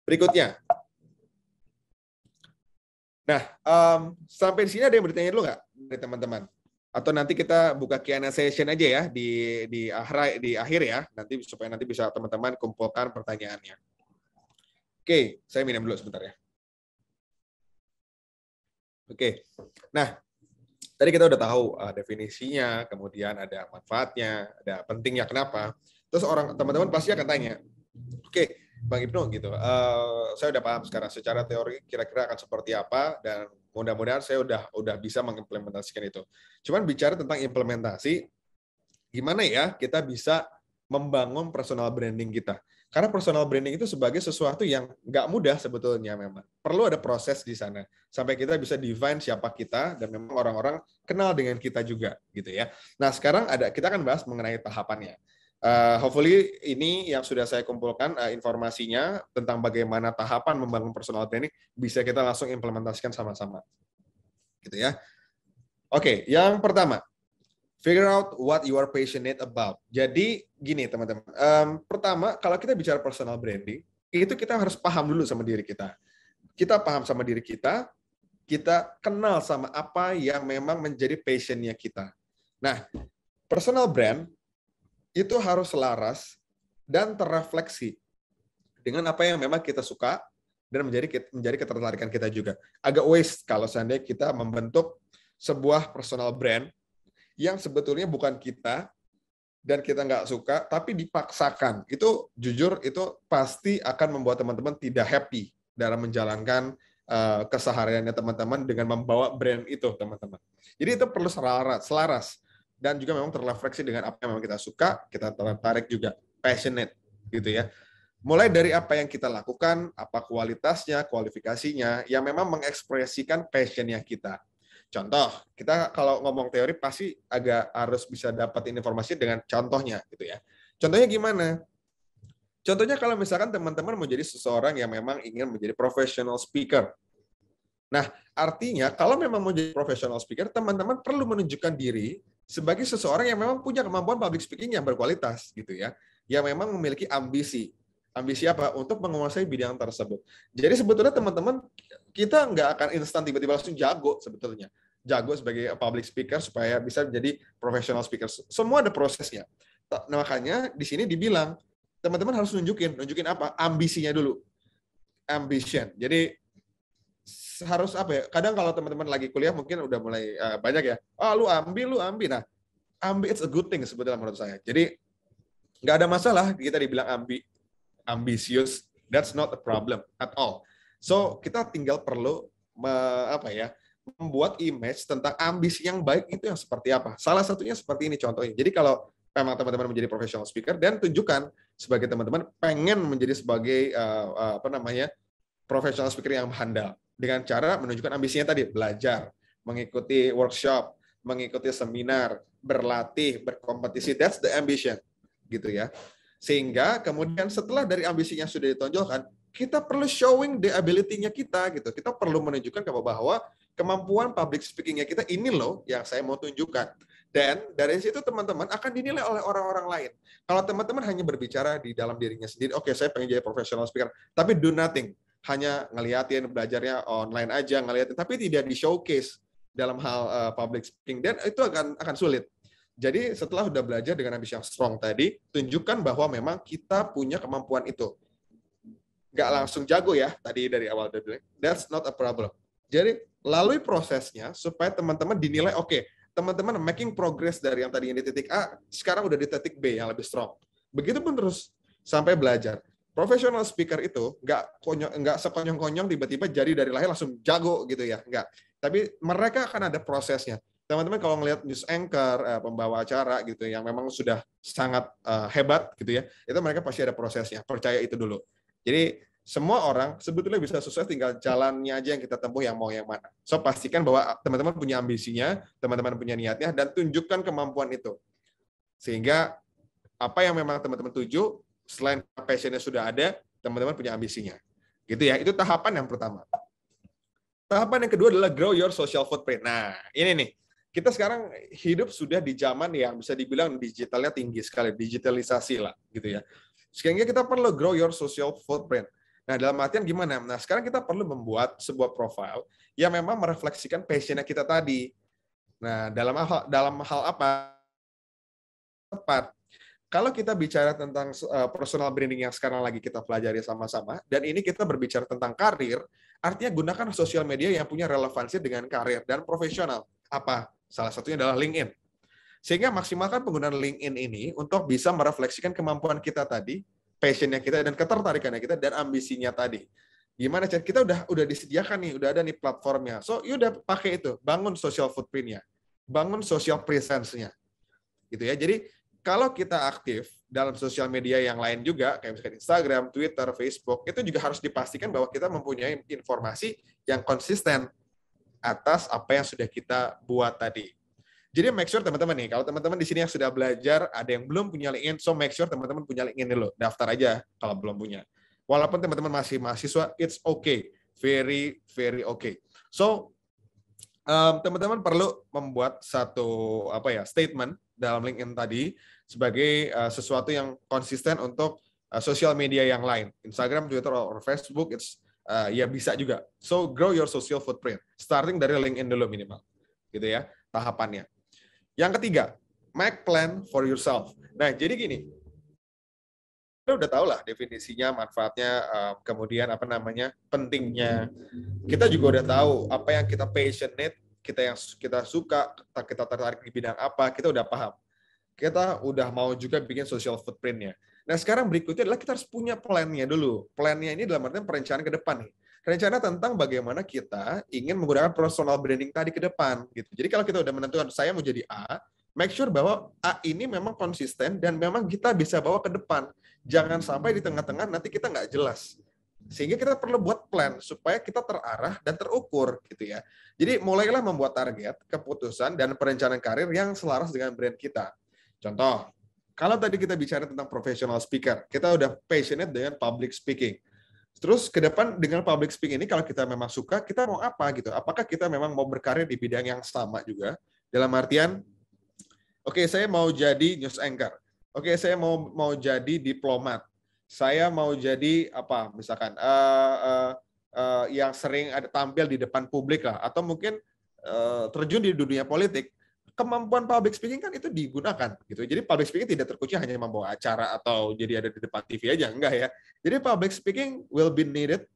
Berikutnya. Nah, sampai di sini ada yang bertanya dulu nggak dari teman-teman? Atau nanti kita buka Q&A session aja ya di akhir ya, nanti supaya nanti bisa teman-teman kumpulkan pertanyaannya. Oke, saya minum dulu sebentar ya. Oke. Nah, tadi kita udah tahu definisinya, kemudian ada manfaatnya, ada pentingnya kenapa. Terus teman-teman pasti akan tanya, oke, Bang Ibnu gitu, saya udah paham sekarang secara teori kira-kira akan seperti apa dan mudah-mudahan saya udah bisa mengimplementasikan itu. Cuman bicara tentang implementasi, gimana ya kita bisa membangun personal branding kita? Karena personal branding itu sebagai sesuatu yang nggak mudah sebetulnya memang. Perlu ada proses di sana. Sampai kita bisa define siapa kita dan memang orang-orang kenal dengan kita juga gitu ya. Nah sekarang kita akan bahas mengenai tahapannya. Hopefully ini yang sudah saya kumpulkan informasinya tentang bagaimana tahapan membangun personal branding bisa kita langsung implementasikan sama-sama. Gitu ya. Oke, yang pertama. Figure out what you are passionate about. Jadi gini teman-teman, pertama kalau kita bicara personal branding, itu kita harus paham dulu sama diri kita. Kita paham sama diri kita kenal sama apa yang memang menjadi passionnya kita. Nah, personal brand itu harus selaras dan terrefleksi dengan apa yang memang kita suka dan menjadi ketertarikan kita juga. Agak waste kalau seandainya kita membentuk sebuah personal brand yang sebetulnya bukan kita dan kita nggak suka, tapi dipaksakan. Itu jujur, itu pasti akan membuat teman-teman tidak happy dalam menjalankan kesehariannya teman-teman dengan membawa brand itu, teman-teman. Jadi itu perlu selaras dan juga memang terrefleksi dengan apa yang memang kita suka, kita tertarik juga, passionate gitu ya. Mulai dari apa yang kita lakukan, apa kualitasnya, kualifikasinya, yang memang mengekspresikan passionnya kita. Contoh, kita kalau ngomong teori pasti agak harus bisa dapatin informasi dengan contohnya gitu ya. Contohnya gimana? Contohnya kalau misalkan teman-teman mau jadi seseorang yang memang ingin menjadi professional speaker. Nah, artinya kalau memang mau jadi professional speaker, teman-teman perlu menunjukkan diri sebagai seseorang yang memang punya kemampuan public speaking yang berkualitas gitu ya. Yang memang memiliki ambisi. Ambisi apa? Untuk menguasai bidang tersebut. Jadi sebetulnya teman-teman, kita nggak akan instan tiba-tiba langsung jago sebetulnya. Jago sebagai public speaker supaya bisa menjadi professional speaker. Semua ada prosesnya. Nah, makanya di sini dibilang, teman-teman harus nunjukin apa? Ambisinya dulu. Ambition. Jadi harus apa ya? Kadang kalau teman-teman lagi kuliah mungkin udah mulai banyak ya. Lu ambil. Nah, ambil it's a good thing sebetulnya menurut saya. Jadi nggak ada masalah kita dibilang ambisius That's not a problem at all. So kita tinggal perlu membuat image tentang ambisi yang baik itu yang seperti apa. Salah satunya seperti ini contohnya. Jadi kalau memang teman-teman menjadi professional speaker dan tunjukkan sebagai teman-teman pengen menjadi sebagai professional speaker yang handal dengan cara menunjukkan ambisinya tadi, belajar, mengikuti workshop, mengikuti seminar, berlatih, berkompetisi. That's the ambition, gitu ya. Sehingga kemudian setelah dari ambisinya sudah ditonjolkan, kita perlu showing the ability-nya kita gitu. Kita perlu menunjukkan bahwa kemampuan public speaking-nya kita ini loh yang saya mau tunjukkan. Dan dari situ teman-teman akan dinilai oleh orang-orang lain. Kalau teman-teman hanya berbicara di dalam dirinya sendiri, oke, saya pengen jadi professional speaker, tapi do nothing, hanya ngeliatin belajarnya online aja, ngeliatin, tapi tidak di showcase dalam hal public speaking, dan itu akan sulit. Jadi setelah udah belajar dengan ambisi yang strong tadi, tunjukkan bahwa memang kita punya kemampuan itu. Nggak langsung jago ya, tadi dari awal udah bilang, that's not a problem. Jadi lalui prosesnya supaya teman-teman dinilai, oke, teman-teman making progress dari yang tadinya di titik A, sekarang udah di titik B yang lebih strong. Begitu pun terus sampai belajar. Professional speaker itu nggak sekonyong-konyong tiba-tiba jadi dari lahir langsung jago gitu ya, nggak. Tapi mereka akan ada prosesnya. Teman-teman kalau ngelihat news anchor, pembawa acara gitu yang memang sudah sangat hebat gitu ya, itu mereka pasti ada prosesnya. Percaya itu dulu. Jadi semua orang sebetulnya bisa sukses, tinggal jalannya aja yang kita tempuh, yang mau yang mana. So pastikan bahwa teman-teman punya ambisinya, teman-teman punya niatnya, dan tunjukkan kemampuan itu. Sehingga apa yang memang teman-teman tuju, selain passion-nya sudah ada, teman-teman punya ambisinya. Gitu ya, itu tahapan yang pertama. Tahapan yang kedua adalah grow your social footprint. Nah, ini nih. Kita sekarang hidup sudah di zaman yang bisa dibilang digitalnya tinggi sekali, digitalisasi lah, gitu ya. Sehingga kita perlu grow your social footprint. Nah, dalam artian gimana? Nah, sekarang kita perlu membuat sebuah profile yang memang merefleksikan passion-nya kita tadi. Nah, dalam hal apa? Tepat. Kalau kita bicara tentang personal branding yang sekarang lagi kita pelajari sama-sama, dan ini kita berbicara tentang karir, artinya gunakan sosial media yang punya relevansi dengan karir dan profesional. Apa? Salah satunya adalah LinkedIn. Sehingga maksimalkan penggunaan LinkedIn ini untuk bisa merefleksikan kemampuan kita tadi, passion-nya kita, dan ketertarikannya kita, dan ambisinya tadi. Gimana, Chan? Kita udah disediakan nih, udah ada nih platformnya. So, you udah pakai itu, bangun social footprint-nya, bangun social presence-nya. Gitu ya. Jadi, kalau kita aktif dalam sosial media yang lain juga, kayak misalkan Instagram, Twitter, Facebook, itu juga harus dipastikan bahwa kita mempunyai informasi yang konsisten atas apa yang sudah kita buat tadi. Jadi make sure teman-teman nih, kalau teman-teman di sini yang sudah belajar, ada yang belum punya LinkedIn, so make sure teman-teman punya LinkedIn dulu. Daftar aja kalau belum punya. Walaupun teman-teman masih mahasiswa, it's okay. Very, very okay. So, teman-teman perlu membuat satu statement dalam LinkedIn tadi sebagai sesuatu yang konsisten untuk sosial media yang lain. Instagram, Twitter, or Facebook, it's ya bisa juga. So grow your social footprint, starting dari LinkedIn dulu minimal, gitu ya tahapannya. Yang ketiga, make plan for yourself. Nah, jadi gini, kita udah tahu lah definisinya, manfaatnya, kemudian pentingnya. Kita juga udah tahu apa yang kita passionate, kita suka, kita tertarik di bidang apa, kita udah paham. Kita udah mau juga bikin social footprint-nya. Nah, sekarang berikutnya adalah kita harus punya plan-nya dulu. Plan-nya ini dalam artian perencanaan ke depan nih. Rencana tentang bagaimana kita ingin menggunakan personal branding tadi ke depan. Gitu. Jadi kalau kita udah menentukan saya mau jadi A, make sure bahwa A ini memang konsisten dan memang kita bisa bawa ke depan. Jangan sampai di tengah-tengah nanti kita nggak jelas. Sehingga kita perlu buat plan supaya kita terarah dan terukur. Gitu ya. Jadi mulailah membuat target, keputusan, dan perencanaan karir yang selaras dengan brand kita. Contoh, kalau tadi kita bicara tentang professional speaker, kita udah passionate dengan public speaking. Terus ke depan dengan public speaking ini, kalau kita memang suka, kita mau apa gitu? Apakah kita memang mau berkarir di bidang yang sama juga? Dalam artian, oke, saya mau jadi news anchor. Oke, saya mau jadi diplomat. Saya mau jadi apa? Misalkan yang sering ada tampil di depan publik lah, atau mungkin terjun di dunia politik. Kemampuan public speaking kan itu digunakan gitu. Jadi public speaking tidak terkunci hanya membawa acara atau jadi ada di depan TV aja, enggak ya. Jadi public speaking will be needed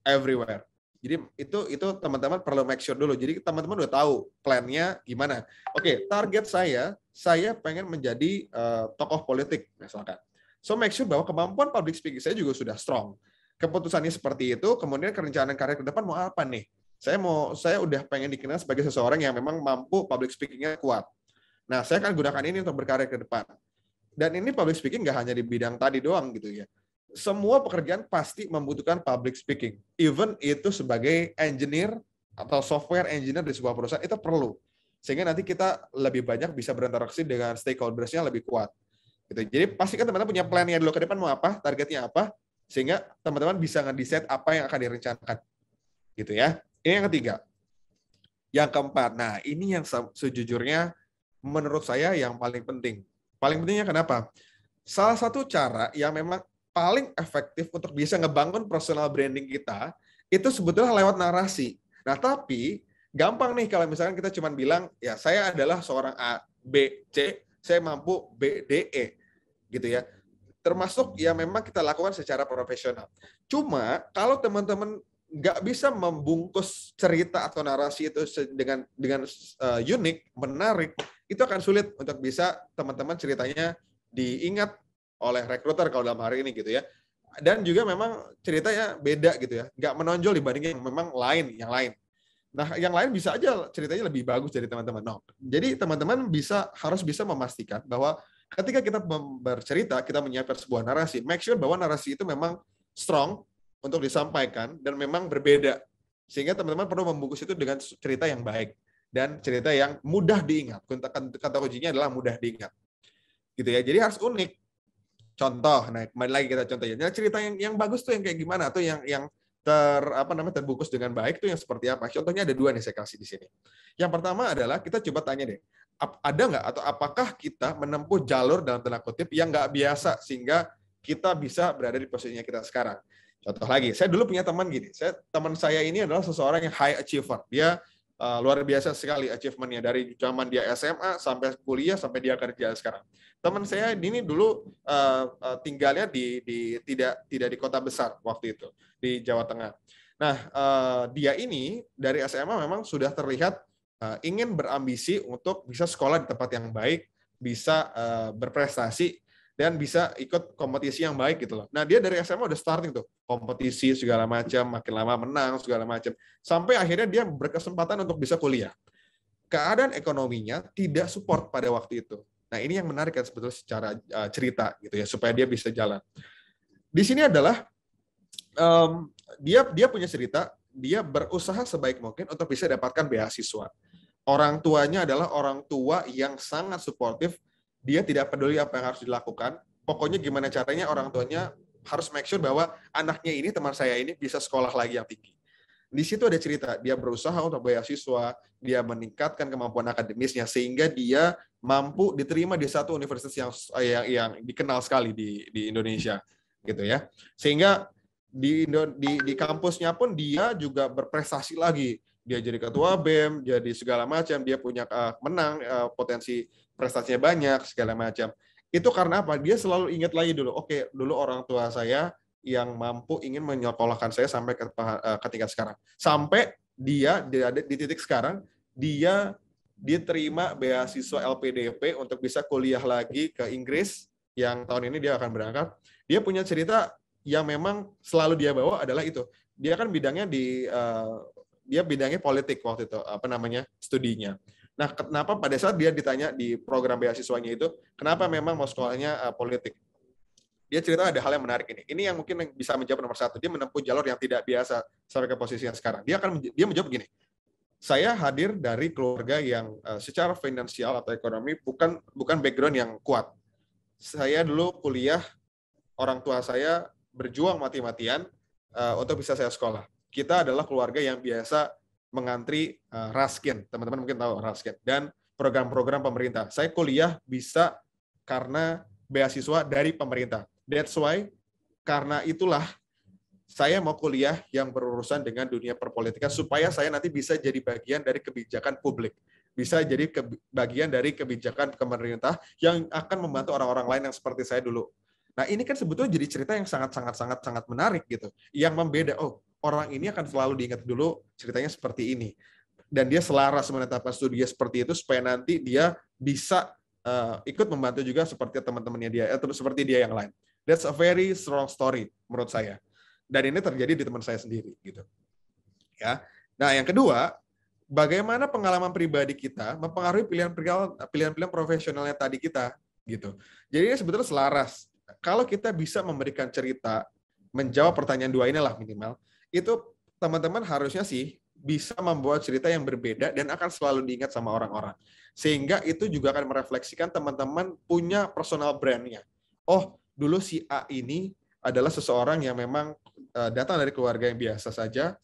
everywhere. Jadi itu teman-teman perlu make sure dulu. Jadi teman-teman udah tahu plan-nya gimana. Oke, target saya pengen menjadi tokoh politik misalkan. So make sure bahwa kemampuan public speaking saya juga sudah strong. keputusannya seperti itu, kemudian kerencanaan karir ke depan mau apa nih? Saya udah pengen dikenal sebagai seseorang yang memang mampu public speaking-nya kuat. Nah, saya akan gunakan ini untuk berkarir ke depan. Dan ini public speaking nggak hanya di bidang tadi doang gitu ya. Semua pekerjaan pasti membutuhkan public speaking. Even itu sebagai engineer atau software engineer di sebuah perusahaan itu perlu. Sehingga nanti kita lebih banyak bisa berinteraksi dengan stakeholders-nya lebih kuat. Gitu. Jadi pastikan teman-teman punya plan-nya dulu ke depan mau apa, targetnya apa, sehingga teman-teman bisa nge-decide apa yang akan direncanakan. Gitu ya. Ini yang ketiga. Yang keempat, nah ini yang sejujurnya menurut saya yang paling penting. Paling pentingnya kenapa? Salah satu cara yang memang paling efektif untuk bisa ngebangun personal branding kita, itu sebetulnya lewat narasi. Nah, tapi gampang nih kalau misalkan kita cuma bilang, ya saya adalah seorang A, B, C, saya mampu B, D, E. Gitu ya. Termasuk yang memang kita lakukan secara profesional. Cuma kalau teman-teman nggak bisa membungkus cerita atau narasi itu dengan unik, menarik, itu akan sulit untuk bisa teman-teman ceritanya diingat oleh rekruter kalau dalam hari ini gitu ya. Dan juga memang ceritanya beda gitu ya, nggak menonjol dibanding yang memang yang lain. Nah, yang lain bisa aja ceritanya lebih bagus dari teman-teman. No. Jadi teman-teman harus bisa memastikan bahwa ketika kita bercerita, kita menyiapkan sebuah narasi, make sure bahwa narasi itu memang strong untuk disampaikan dan memang berbeda. Sehingga teman-teman perlu membungkus itu dengan cerita yang baik dan cerita yang mudah diingat. Kata kuncinya adalah mudah diingat. Gitu ya. Jadi harus unik. Contoh, nah kembali lagi kita contohnya. Nah, cerita yang bagus tuh yang kayak gimana atau yang terbungkus dengan baik tuh yang seperti apa? Contohnya ada 2 nih saya kasih di sini. Yang pertama adalah kita coba tanya deh, ada nggak atau apakah kita menempuh jalur dalam tanda kutip yang nggak biasa sehingga kita bisa berada di posisinya kita sekarang. Contoh lagi, saya dulu punya teman gini. Teman saya ini adalah seseorang yang high achiever. Dia luar biasa sekali achievement-nya dari zaman dia SMA sampai kuliah sampai dia kerja sekarang. Teman saya ini dulu tinggalnya tidak di kota besar waktu itu di Jawa Tengah. Nah, dia ini dari SMA memang sudah terlihat ingin berambisi untuk bisa sekolah di tempat yang baik, bisa berprestasi dan bisa ikut kompetisi yang baik gitu loh. Nah, dia dari SMA udah starting tuh, kompetisi segala macam, makin lama menang segala macam. Sampai akhirnya dia berkesempatan untuk bisa kuliah. Keadaan ekonominya tidak support pada waktu itu. Nah, ini yang menarik kan sebetulnya secara cerita gitu ya, supaya dia bisa jalan. Di sini adalah dia punya cerita, dia berusaha sebaik mungkin untuk bisa dapatkan beasiswa. Orang tuanya adalah orang tua yang sangat suportif. Dia tidak peduli apa yang harus dilakukan. Pokoknya gimana caranya orang tuanya harus make sure bahwa anaknya ini, teman saya ini, bisa sekolah lagi yang tinggi. Di situ ada cerita, dia berusaha untuk beasiswa, dia meningkatkan kemampuan akademisnya, sehingga dia mampu diterima di satu universitas yang dikenal sekali di Indonesia. Gitu ya. Sehingga di kampusnya pun dia juga berprestasi lagi. Dia jadi ketua BEM, jadi segala macam, dia punya menang, potensi prestasinya banyak, segala macam. Itu karena apa? Dia selalu ingat lagi dulu, oke, dulu orang tua saya yang mampu ingin menyekolahkan saya sampai ke tingkat sekarang. Sampai dia di titik sekarang, dia diterima beasiswa LPDP untuk bisa kuliah lagi ke Inggris, yang tahun ini dia akan berangkat. Dia punya cerita yang memang selalu dia bawa adalah itu. Dia kan bidangnya dia bidangnya politik waktu itu, studinya. Nah, kenapa pada saat dia ditanya di program beasiswanya itu, kenapa memang mau sekolahnya politik? Dia cerita ada hal yang menarik ini. Ini yang mungkin bisa menjawab nomor 1. Dia menempuh jalur yang tidak biasa sampai ke posisi yang sekarang. Dia menjawab begini. Saya hadir dari keluarga yang secara finansial atau ekonomi bukan background yang kuat. Saya dulu kuliah, orang tua saya berjuang mati-matian untuk bisa saya sekolah. Kita adalah keluarga yang biasa mengantri Raskin. Teman-teman mungkin tahu Raskin. Dan program-program pemerintah. Saya kuliah bisa karena beasiswa dari pemerintah. That's why, karena itulah saya mau kuliah yang berurusan dengan dunia perpolitikan supaya saya nanti bisa jadi bagian dari kebijakan publik. Bisa jadi bagian dari kebijakan pemerintah yang akan membantu orang-orang lain yang seperti saya dulu. Nah, ini kan sebetulnya jadi cerita yang sangat menarik gitu. Yang membeda, orang ini akan selalu diingat dulu ceritanya seperti ini. Dan dia selaras menetapkan studinya seperti itu supaya nanti dia bisa ikut membantu juga seperti teman-temannya dia, atau seperti dia yang lain. That's a very strong story menurut saya. Dan ini terjadi di teman saya sendiri gitu. Ya. Nah, yang kedua, bagaimana pengalaman pribadi kita mempengaruhi pilihan-pilihan profesionalnya tadi kita gitu. Jadi ini sebetulnya selaras. Kalau kita bisa memberikan cerita, menjawab pertanyaan dua inilah minimal, itu teman-teman harusnya sih bisa membuat cerita yang berbeda dan akan selalu diingat sama orang-orang. Sehingga itu juga akan merefleksikan teman-teman punya personal brand-nya. Oh, dulu si A ini adalah seseorang yang memang datang dari keluarga yang biasa saja,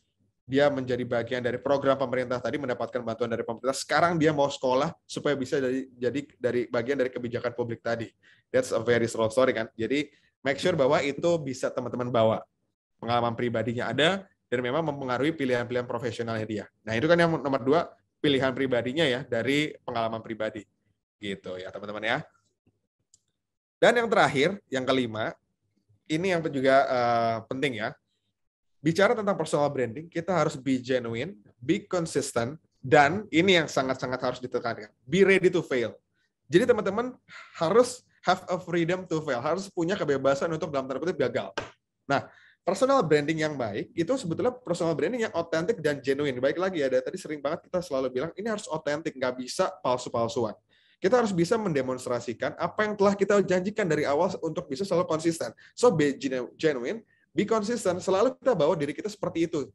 dia menjadi bagian dari program pemerintah tadi, mendapatkan bantuan dari pemerintah. Sekarang dia mau sekolah supaya bisa jadi dari bagian dari kebijakan publik tadi. That's a very slow story kan. Jadi make sure bahwa itu bisa teman-teman bawa. Pengalaman pribadinya ada dan memang mempengaruhi pilihan-pilihan profesionalnya dia. Nah, itu kan yang nomor 2, pilihan pribadinya ya dari pengalaman pribadi. Gitu ya, teman-teman ya. Dan yang terakhir, yang kelima, ini yang juga penting ya. Bicara tentang personal branding, kita harus be genuine, be consistent, dan ini yang sangat-sangat harus ditekankan, be ready to fail. Jadi teman-teman harus have a freedom to fail, harus punya kebebasan untuk dalam tanda kutip gagal. Nah, personal branding yang baik, itu sebetulnya personal branding yang otentik dan genuine. Baik lagi ya, tadi sering banget kita selalu bilang, ini harus otentik, nggak bisa palsu-palsuan. Kita harus bisa mendemonstrasikan apa yang telah kita janjikan dari awal untuk bisa selalu konsisten. So, be genuine, be konsisten, selalu kita bawa diri kita seperti itu.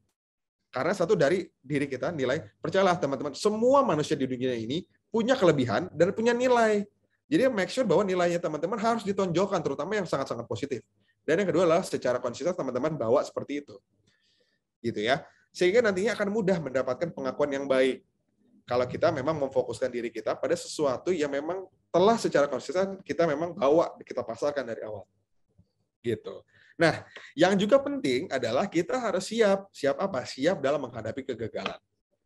Karena satu dari diri kita nilai, percayalah teman-teman, semua manusia di dunia ini punya kelebihan dan punya nilai. Jadi make sure bahwa nilainya teman-teman harus ditonjolkan, terutama yang sangat-sangat positif. Dan yang kedua adalah secara konsisten teman-teman bawa seperti itu. Gitu ya. Sehingga nantinya akan mudah mendapatkan pengakuan yang baik. Kalau kita memang memfokuskan diri kita pada sesuatu yang memang telah secara konsisten kita memang bawa, kita pasarkan dari awal. Gitu. Nah, yang juga penting adalah kita harus siap. Siap apa? Siap dalam menghadapi kegagalan.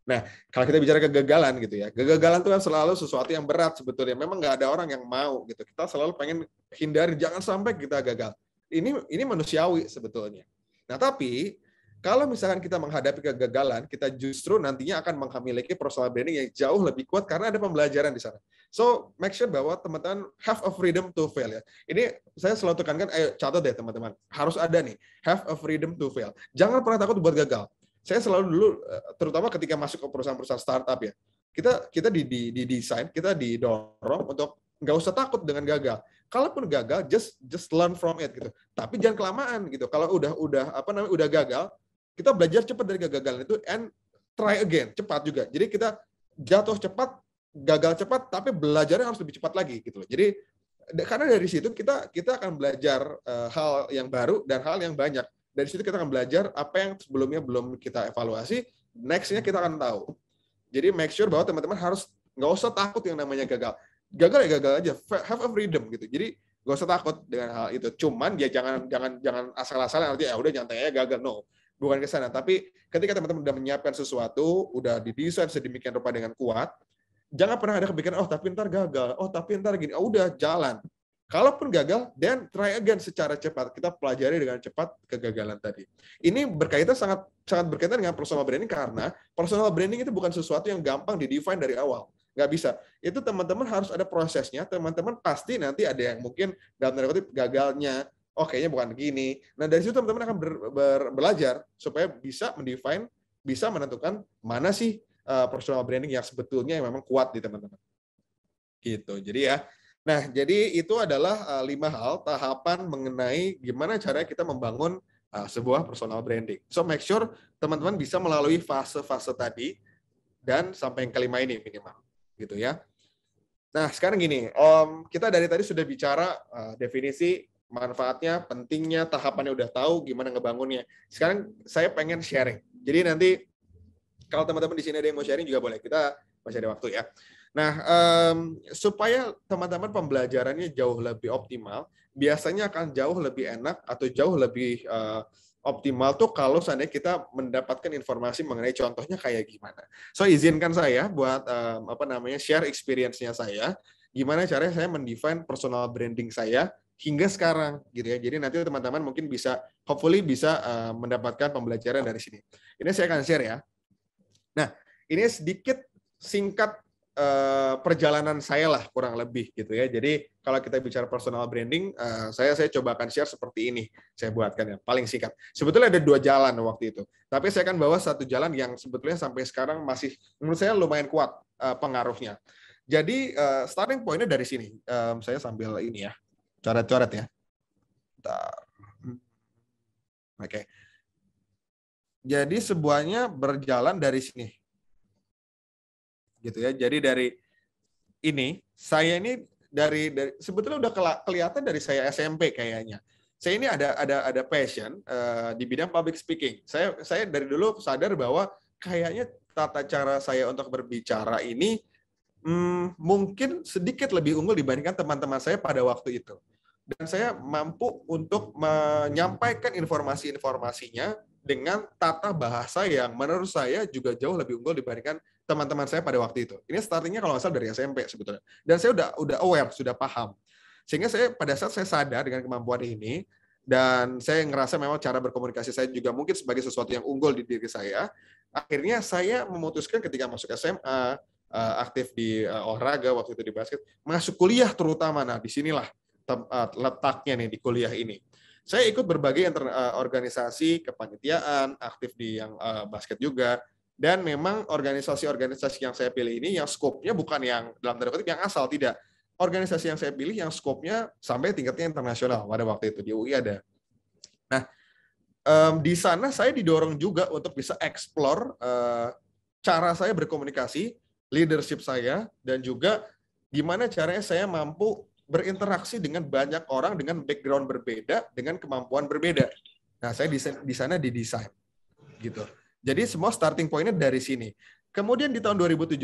Nah, kalau kita bicara kegagalan gitu ya, kegagalan itu kan selalu sesuatu yang berat sebetulnya. Memang nggak ada orang yang mau gitu. Kita selalu pengen hindari, jangan sampai kita gagal. Ini manusiawi sebetulnya. Nah, tapi kalau misalkan kita menghadapi kegagalan, kita justru nantinya akan memiliki personal branding yang jauh lebih kuat karena ada pembelajaran di sana. So, make sure bahwa teman-teman have a freedom to fail ya. Ini saya selalu tekankan, ayo catat deh teman-teman. Harus ada nih, have a freedom to fail. Jangan pernah takut buat gagal. Saya selalu dulu, terutama ketika masuk ke perusahaan-perusahaan startup ya, kita didesain, kita didorong untuk nggak usah takut dengan gagal. Kalaupun gagal, just learn from it gitu. Tapi jangan kelamaan gitu. Kalau udah gagal, kita belajar cepat dari kegagalan itu and try again, cepat juga. Jadi kita jatuh cepat, gagal cepat, tapi belajarnya harus lebih cepat lagi gitu loh. Jadi karena dari situ kita akan belajar hal yang baru dan hal yang banyak. Dari situ kita akan belajar apa yang sebelumnya belum kita evaluasi, next-nya kita akan tahu. Jadi make sure bahwa teman-teman harus nggak usah takut yang namanya gagal. Gagal ya gagal aja, have a freedom gitu. Jadi nggak usah takut dengan hal itu. Cuman ya jangan asal-asalan artinya ya udah nyantai aja gagal, no. Bukan ke sana, tapi ketika teman-teman udah menyiapkan sesuatu, udah didesain sedemikian rupa dengan kuat, jangan pernah ada kepikiran, oh tapi ntar gagal, oh tapi ntar gini, oh udah jalan. Kalaupun gagal, then try again secara cepat. Kita pelajari dengan cepat kegagalan tadi. Ini berkaitan sangat berkaitan dengan personal branding karena personal branding itu bukan sesuatu yang gampang di-define dari awal. Nggak bisa. Itu teman-teman harus ada prosesnya. Teman-teman pasti nanti ada yang mungkin dalam tanda kutip gagalnya, oh kayaknya bukan begini. Nah dari situ teman-teman akan belajar supaya bisa mendefine, bisa menentukan mana sih personal branding yang sebetulnya yang memang kuat di teman-teman. Gitu. Jadi ya. Nah, jadi itu adalah 5 hal tahapan mengenai gimana caranya kita membangun sebuah personal branding. So make sure teman-teman bisa melalui fase-fase tadi dan sampai yang kelima ini minimal, gitu ya. Nah, sekarang gini, kita dari tadi sudah bicara definisi, manfaatnya, pentingnya, tahapannya udah tahu, gimana ngebangunnya. Sekarang saya pengen sharing. Jadi nanti kalau teman-teman di sini ada yang mau sharing juga boleh. Kita masih ada waktu ya. Nah, supaya teman-teman pembelajarannya jauh lebih optimal, biasanya akan jauh lebih enak atau jauh lebih optimal tuh kalau seandainya kita mendapatkan informasi mengenai contohnya kayak gimana. So, izinkan saya buat share experience-nya saya, gimana caranya saya mendefine personal branding saya hingga sekarang gitu ya. Jadi nanti teman-teman mungkin bisa hopefully bisa mendapatkan pembelajaran dari sini. Ini saya akan share ya. Nah, ini sedikit singkat perjalanan saya lah kurang lebih gitu ya. Jadi kalau kita bicara personal branding, saya coba akan share seperti ini. Saya buatkan ya, paling singkat. Sebetulnya ada 2 jalan waktu itu. Tapi saya akan bawa satu jalan yang sebetulnya sampai sekarang masih menurut saya lumayan kuat pengaruhnya. Jadi starting point-nya dari sini. Saya sambil ini ya, coret-coret ya. Oke. Jadi semuanya berjalan dari sini. Gitu ya. Jadi dari ini, saya ini dari sebetulnya udah kelihatan dari saya SMP kayaknya. Saya ini ada passion di bidang public speaking. Saya dari dulu sadar bahwa kayaknya tata cara saya untuk berbicara ini mungkin sedikit lebih unggul dibandingkan teman-teman saya pada waktu itu. Dan saya mampu untuk menyampaikan informasi-informasinya dengan tata bahasa yang menurut saya juga jauh lebih unggul dibandingkan teman-teman saya pada waktu itu. Ini startingnya kalau nggak salah dari SMP sebetulnya. Dan saya udah aware, sudah paham. Sehingga saya pada saat saya sadar dengan kemampuan ini, dan saya ngerasa memang cara berkomunikasi saya juga mungkin sebagai sesuatu yang unggul di diri saya, akhirnya saya memutuskan ketika masuk SMA, aktif di olahraga, waktu itu di basket, masuk kuliah terutama. Nah, disinilah letaknya nih di kuliah ini. Saya ikut berbagai organisasi kepanitiaan, aktif di yang basket juga, dan memang organisasi-organisasi yang saya pilih ini yang skopnya bukan yang dalam tanda kutip yang asal, tidak. Organisasi yang saya pilih yang skopnya sampai tingkatnya internasional pada waktu itu di UI ada. Nah, di sana saya didorong juga untuk bisa explore cara saya berkomunikasi, leadership saya, dan juga gimana caranya saya mampu berinteraksi dengan banyak orang dengan background berbeda, dengan kemampuan berbeda. Nah, saya di sana didesain gitu. Jadi semua starting point-nya dari sini. Kemudian di tahun 2017,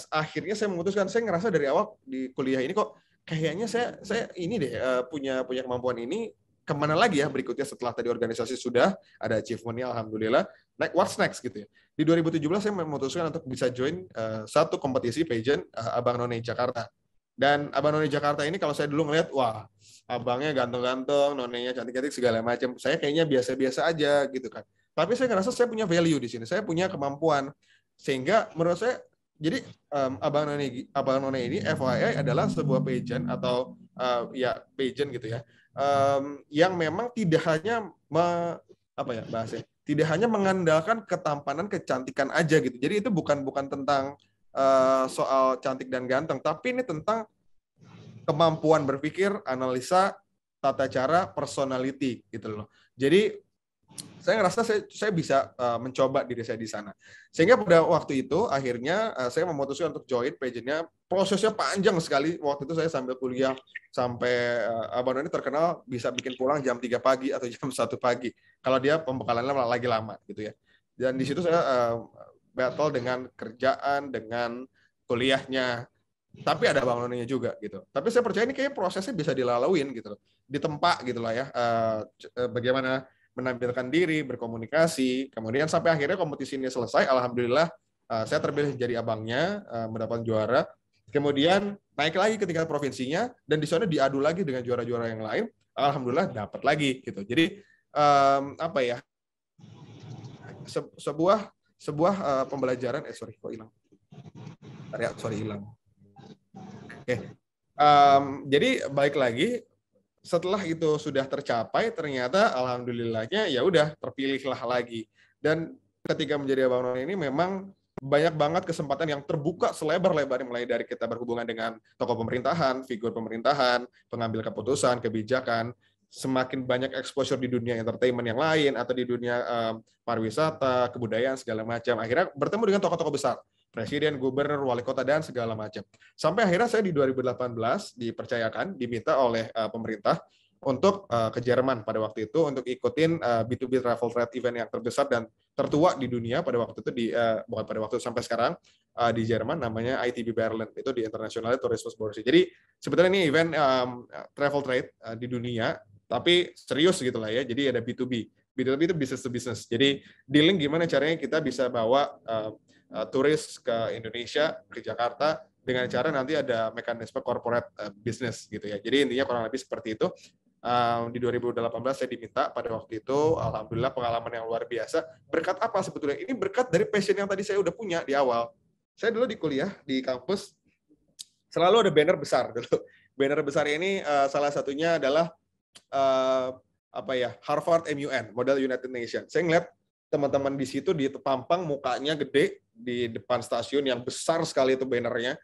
akhirnya saya memutuskan, saya ngerasa dari awal di kuliah ini kok kayaknya saya ini deh punya kemampuan ini, kemana lagi ya berikutnya setelah tadi organisasi sudah ada achievement-nya alhamdulillah. What's next gitu ya. Di 2017 saya memutuskan untuk bisa join satu kompetisi pageant Abang None Jakarta. Dan Abang None Jakarta ini kalau saya dulu ngeliat, wah, abangnya ganteng-ganteng, nonenya cantik-cantik segala macam. Saya kayaknya biasa-biasa aja gitu kan. Tapi saya ngerasa saya punya value di sini. Saya punya kemampuan. Sehingga menurut saya, jadi Abang None ini FYI adalah sebuah pageant atau ya pageant gitu ya. Yang memang tidak hanya bahasanya, tidak hanya mengandalkan ketampanan, kecantikan aja gitu. Jadi itu bukan tentang soal cantik dan ganteng, tapi ini tentang kemampuan berpikir, analisa, tata cara, personality gitu loh. Jadi saya ngerasa saya bisa mencoba diri saya di sana. Sehingga pada waktu itu akhirnya saya memutuskan untuk join pageant-nya. Prosesnya panjang sekali. Waktu itu saya sambil kuliah sampai Abang None terkenal bisa bikin pulang jam 3 pagi atau jam 1 pagi. Kalau dia pembekalannya lagi lama gitu ya. Dan di situ saya battle dengan kerjaan, dengan kuliahnya, tapi ada Bang None-nya juga gitu. Tapi saya percaya ini kayaknya prosesnya bisa dilaluin gitu, ditempa gitu lah ya. Bagaimana menampilkan diri, berkomunikasi, kemudian sampai akhirnya kompetisi ini selesai. Alhamdulillah saya terpilih jadi abangnya, mendapat juara. Kemudian naik lagi ke tingkat provinsinya dan di sana diadu lagi dengan juara-juara yang lain. Alhamdulillah dapat lagi gitu. Jadi sebuah pembelajaran hilang. Oke. Jadi balik lagi, setelah itu sudah tercapai, ternyata alhamdulillahnya ya udah terpilihlah lagi. Dan ketika menjadi Abang None ini memang banyak banget kesempatan yang terbuka selebar-lebarnya, mulai dari kita berhubungan dengan tokoh pemerintahan, figur pemerintahan, pengambil keputusan, kebijakan, semakin banyak exposure di dunia entertainment yang lain atau di dunia pariwisata, kebudayaan segala macam. Akhirnya bertemu dengan tokoh-tokoh besar, presiden, gubernur, wali kota dan segala macam. Sampai akhirnya saya di 2018 diminta oleh pemerintah untuk ke Jerman pada waktu itu untuk ikutin B2B travel trade event yang terbesar dan tertua di dunia pada waktu itu bukan pada waktu sampai sekarang di Jerman, namanya ITB Berlin, itu di International Tourismus Börse. Jadi sebetulnya ini event travel trade di dunia, tapi serius gitu lah ya. Jadi ada B2B. B2B itu business to business. Jadi dealing gimana caranya kita bisa bawa turis ke Indonesia, ke Jakarta, dengan cara nanti ada mekanisme corporate business gitu ya. Jadi intinya kurang lebih seperti itu. Di 2018 saya diminta pada waktu itu, alhamdulillah pengalaman yang luar biasa. Berkat apa sebetulnya? Ini berkat dari passion yang tadi saya udah punya di awal. Saya dulu di kuliah di kampus selalu ada banner besar dulu. Banner besar ini salah satunya adalah Harvard MUN, Model United Nations. Saya ngeliat teman-teman di situ dipampang mukanya gede di depan stasiun yang besar sekali itu bannernya.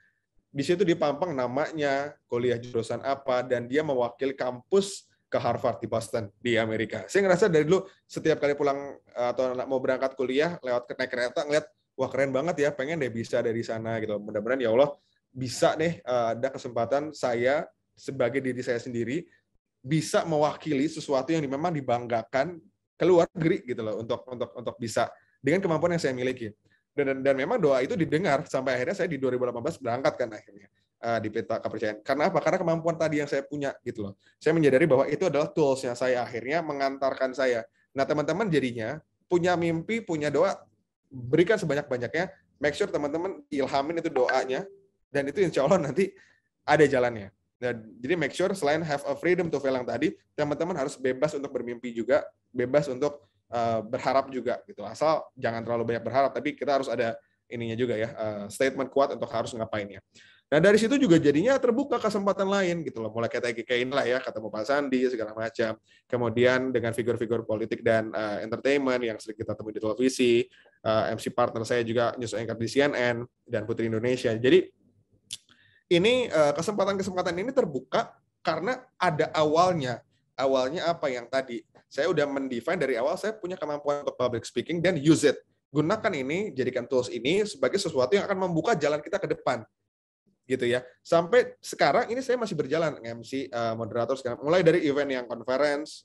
Di situ dipampang namanya, kuliah jurusan apa, dan dia mewakili kampus ke Harvard di Boston di Amerika. Saya ngerasa dari dulu setiap kali pulang atau mau berangkat kuliah lewat naik kereta ngeliat, wah keren banget ya, pengen deh bisa dari sana gitu. Mudah-mudahan ya Allah bisa nih ada kesempatan saya sebagai diri saya sendiri bisa mewakili sesuatu yang memang dibanggakan ke luar negeri gitu loh untuk bisa dengan kemampuan yang saya miliki. Dan memang doa itu didengar sampai akhirnya saya di 2018 berangkat kan akhirnya di peta kepercayaan. Karena apa? Karena kemampuan tadi yang saya punya gitu loh. Saya menyadari bahwa itu adalah tools-nya saya akhirnya mengantarkan saya. Nah, teman-teman jadinya punya mimpi, punya doa, berikan sebanyak-banyaknya. Make sure teman-teman ilhamin itu doanya dan itu insya Allah nanti ada jalannya. Nah, jadi make sure selain have a freedom to fail yang tadi, teman-teman harus bebas untuk bermimpi juga, bebas untuk berharap juga gitu. Asal jangan terlalu banyak berharap, tapi kita harus ada ininya juga ya, statement kuat untuk harus ngapainnya. Nah, dari situ juga jadinya terbuka kesempatan lain gitu loh. Mulai kayak inilah ya, ketemu Pak Sandi segala macam. Kemudian dengan figur-figur politik dan entertainment yang sering kita temui di televisi, MC partner saya juga news anchor di CNN dan Putri Indonesia. Jadi ini kesempatan-kesempatan ini terbuka karena ada awalnya. Awalnya apa yang tadi? Saya udah mendefine dari awal, saya punya kemampuan untuk public speaking dan use it. Gunakan ini, jadikan tools ini sebagai sesuatu yang akan membuka jalan kita ke depan. Gitu ya. Sampai sekarang ini saya masih berjalan MC, moderator sekarang. Mulai dari event yang conference,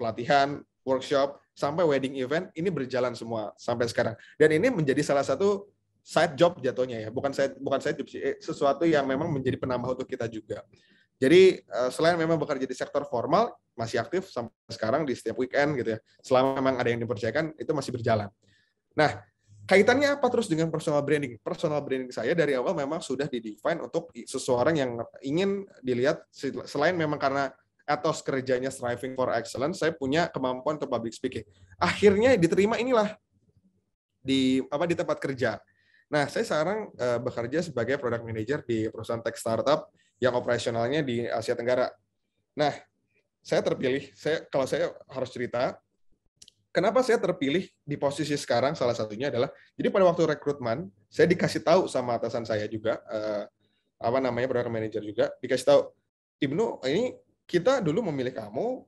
pelatihan, workshop, sampai wedding event, ini berjalan semua sampai sekarang. Dan ini menjadi salah satu side job jatuhnya ya, bukan side job sih, sesuatu yang memang menjadi penambah untuk kita juga. Jadi selain memang bekerja di sektor formal, masih aktif sampai sekarang di setiap weekend gitu ya. Selama memang ada yang dipercayakan, itu masih berjalan. Nah, kaitannya apa terus dengan personal branding? Personal branding saya dari awal memang sudah didefine untuk seseorang yang ingin dilihat selain memang karena etos kerjanya striving for excellence, saya punya kemampuan untuk public speaking. Akhirnya diterima inilah di tempat kerja. Nah, saya sekarang bekerja sebagai product manager di perusahaan tech startup yang operasionalnya di Asia Tenggara. Nah, saya terpilih. Kalau saya harus cerita, kenapa saya terpilih di posisi sekarang, salah satunya adalah, jadi pada waktu rekrutmen, saya dikasih tahu sama atasan saya juga, product manager juga, dikasih tahu, Ibnu, ini kita dulu memilih kamu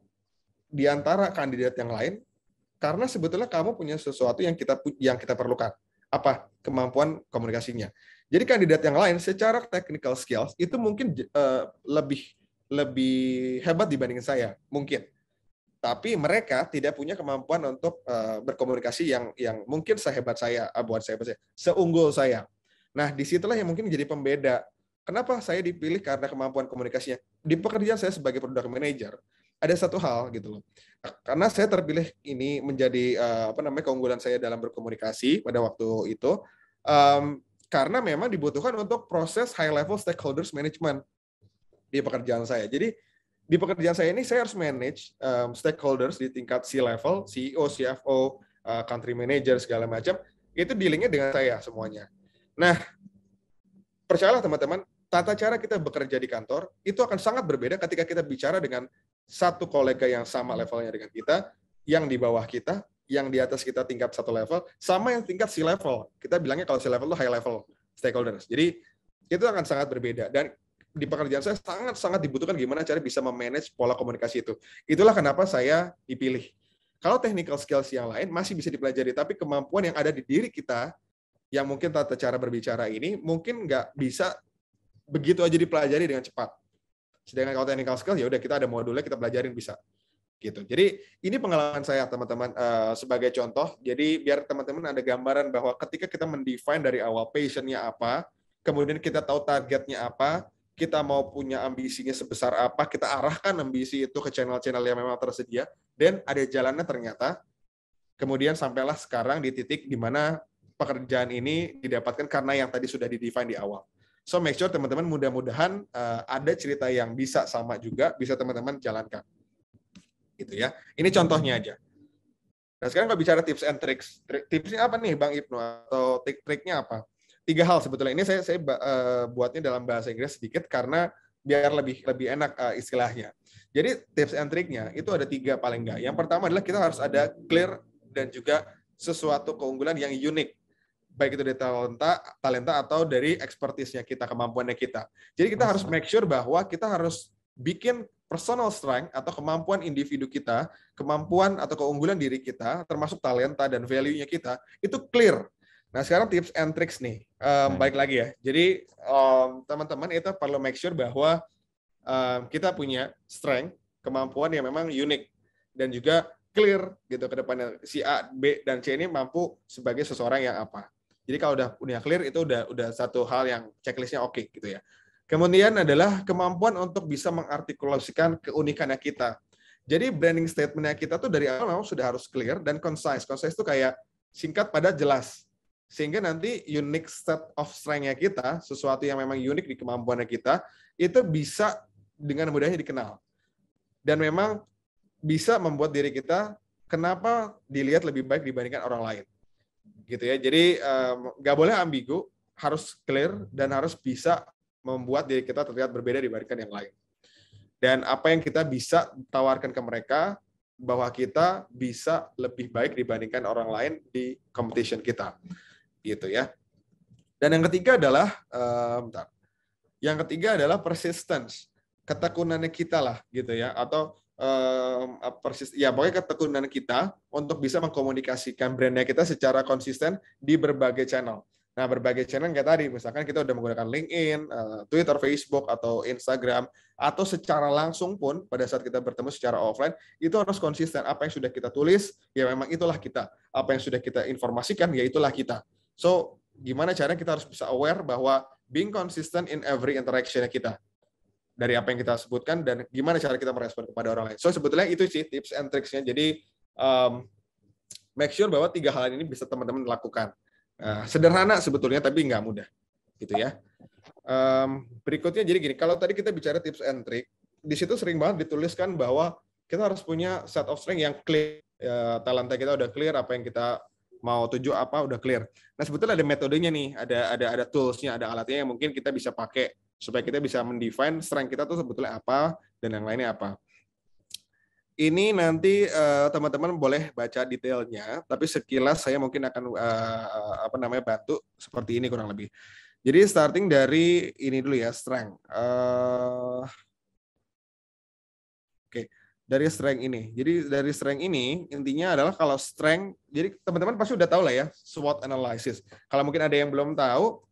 di antara kandidat yang lain, karena sebetulnya kamu punya sesuatu yang kita perlukan. Apa? Kemampuan komunikasinya. Jadi kandidat yang lain secara technical skills itu mungkin lebih hebat dibanding saya, mungkin. Tapi mereka tidak punya kemampuan untuk berkomunikasi yang mungkin sehebat saya, seunggul saya. Nah, disitulah yang mungkin menjadi pembeda. Kenapa saya dipilih karena kemampuan komunikasinya? Di pekerjaan saya sebagai product manager, ada satu hal gitu loh. Karena saya terpilih ini menjadi keunggulan saya dalam berkomunikasi pada waktu itu, karena memang dibutuhkan untuk proses high level stakeholders management di pekerjaan saya. Jadi di pekerjaan saya ini saya harus manage stakeholders di tingkat C-level, CEO, CFO, country manager segala macam, itu dealingnya dengan saya semuanya. Nah, percayalah teman-teman, tata cara kita bekerja di kantor itu akan sangat berbeda ketika kita bicara dengan satu kolega yang sama levelnya dengan kita, yang di bawah kita, yang di atas kita tingkat satu level, sama yang tingkat C-level. Kita bilangnya kalau C-level itu high level stakeholders. Jadi itu akan sangat berbeda. Dan di pekerjaan saya sangat-sangat dibutuhkan gimana cara bisa memanage pola komunikasi itu. Itulah kenapa saya dipilih. Kalau technical skills yang lain masih bisa dipelajari, tapi kemampuan yang ada di diri kita, yang mungkin tata cara berbicara ini, mungkin nggak bisa begitu aja dipelajari dengan cepat. Sedangkan kalau technical skill ya udah kita ada modulnya, kita pelajarin bisa. Gitu. Jadi ini pengalaman saya teman-teman sebagai contoh. Jadi biar teman-teman ada gambaran bahwa ketika kita mendefine dari awal passion-nya apa, kemudian kita tahu targetnya apa, kita mau punya ambisinya sebesar apa, kita arahkan ambisi itu ke channel-channel yang memang tersedia, dan ada jalannya ternyata. Kemudian sampailah sekarang di titik di mana pekerjaan ini didapatkan karena yang tadi sudah di-define di awal. So make sure teman-teman mudah-mudahan ada cerita yang bisa sama juga, bisa teman-teman jalankan. Gitu ya. Ini contohnya aja. Nah sekarang kalau bicara tips and tricks, tipsnya apa nih Bang Ibnu atau trik-triknya apa? 3 hal sebetulnya. Ini saya buatnya dalam bahasa Inggris sedikit karena biar lebih enak istilahnya. Jadi tips and triknya itu ada 3 paling nggak. Yang pertama adalah kita harus ada clear dan juga sesuatu keunggulan yang unik. Baik itu dari talenta atau dari expertise-nya kita, kemampuannya kita. Jadi kita harus make sure bahwa kita harus bikin personal strength atau kemampuan individu kita, kemampuan atau keunggulan diri kita, termasuk talenta dan value-nya kita, itu clear. Nah, sekarang tips and tricks nih. Baik lagi ya. Jadi, teman-teman itu perlu make sure bahwa kita punya strength, kemampuan yang memang unik, dan juga clear gitu ke depannya. Si A, B, dan C ini mampu sebagai seseorang yang apa. Jadi kalau udah clear, itu udah satu hal yang checklistnya oke gitu ya. Kemudian adalah kemampuan untuk bisa mengartikulasikan keunikannya kita. Jadi branding statement-nya kita tuh dari awal memang sudah harus clear dan concise. Concise itu kayak singkat padat jelas. Sehingga nanti unique set of strength-nya kita, sesuatu yang memang unik di kemampuannya kita, itu bisa dengan mudahnya dikenal. Dan memang bisa membuat diri kita kenapa dilihat lebih baik dibandingkan orang lain. Gitu ya. Jadi nggak boleh ambigu, harus clear dan harus bisa membuat diri kita terlihat berbeda dibandingkan yang lain. Dan apa yang kita bisa tawarkan ke mereka, bahwa kita bisa lebih baik dibandingkan orang lain di competition kita. Gitu ya. Dan yang ketiga adalah, yang ketiga adalah persistence. Ketekunannya kita lah, gitu ya. Atau pokoknya ketekunan kita untuk bisa mengkomunikasikan brandnya kita secara konsisten di berbagai channel. Nah, berbagai channel kayak tadi, misalkan kita udah menggunakan LinkedIn, Twitter, Facebook, atau Instagram, atau secara langsung pun pada saat kita bertemu secara offline, itu harus konsisten. Apa yang sudah kita tulis, ya memang itulah kita. Apa yang sudah kita informasikan, ya itulah kita. So, gimana caranya kita harus bisa aware bahwa being consistent in every interaction kita. Dari apa yang kita sebutkan, dan gimana cara kita merespon kepada orang lain. So, sebetulnya itu sih tips and tricks-nya. Jadi, make sure bahwa 3 hal ini bisa teman-teman lakukan. Sederhana sebetulnya, tapi nggak mudah, gitu ya. Berikutnya jadi gini, kalau tadi kita bicara tips and trick, di situ sering banget dituliskan bahwa kita harus punya set of strength yang clear, talenta kita udah clear, apa yang kita mau tuju apa udah clear. Nah, sebetulnya ada metodenya nih, ada tools-nya, ada alatnya yang mungkin kita bisa pakai supaya kita bisa mendefine strength kita tuh sebetulnya apa dan yang lainnya apa. Ini nanti teman-teman boleh baca detailnya, tapi sekilas saya mungkin akan bantu seperti ini kurang lebih. Jadi starting dari ini dulu ya, strength. Oke, dari strength ini. Jadi dari strength ini intinya adalah kalau strength, jadi teman-teman pasti udah tahu lah ya, SWOT analysis. Kalau mungkin ada yang belum tahu,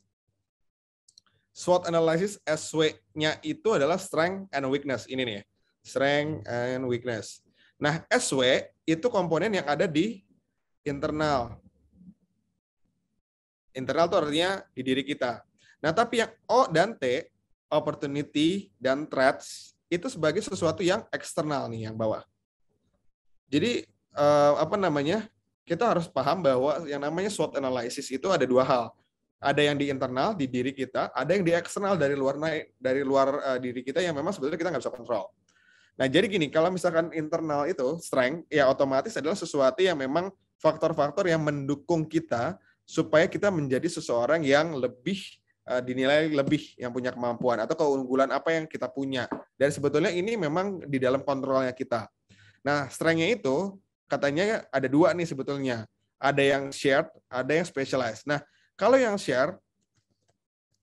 SWOT analysis SW-nya itu adalah strength and weakness. Ini nih ya. Strength and weakness. Nah, SW itu komponen yang ada di internal. Internal itu artinya di diri kita. Nah, tapi yang O dan T, opportunity dan threats, itu sebagai sesuatu yang eksternal nih, yang bawah. Jadi, kita harus paham bahwa yang namanya SWOT analysis itu ada 2 hal. Ada yang di internal, di diri kita, ada yang di eksternal, dari luar diri kita yang memang sebetulnya kita nggak bisa kontrol. Nah, jadi gini, kalau misalkan internal itu strength, ya otomatis adalah sesuatu yang memang faktor-faktor yang mendukung kita supaya kita menjadi seseorang yang lebih dinilai lebih, yang punya kemampuan atau keunggulan apa yang kita punya. Dan sebetulnya ini memang di dalam kontrolnya kita. Nah, strength-nya itu katanya ada 2 nih sebetulnya. Ada yang shared, ada yang specialized. Nah, kalau yang share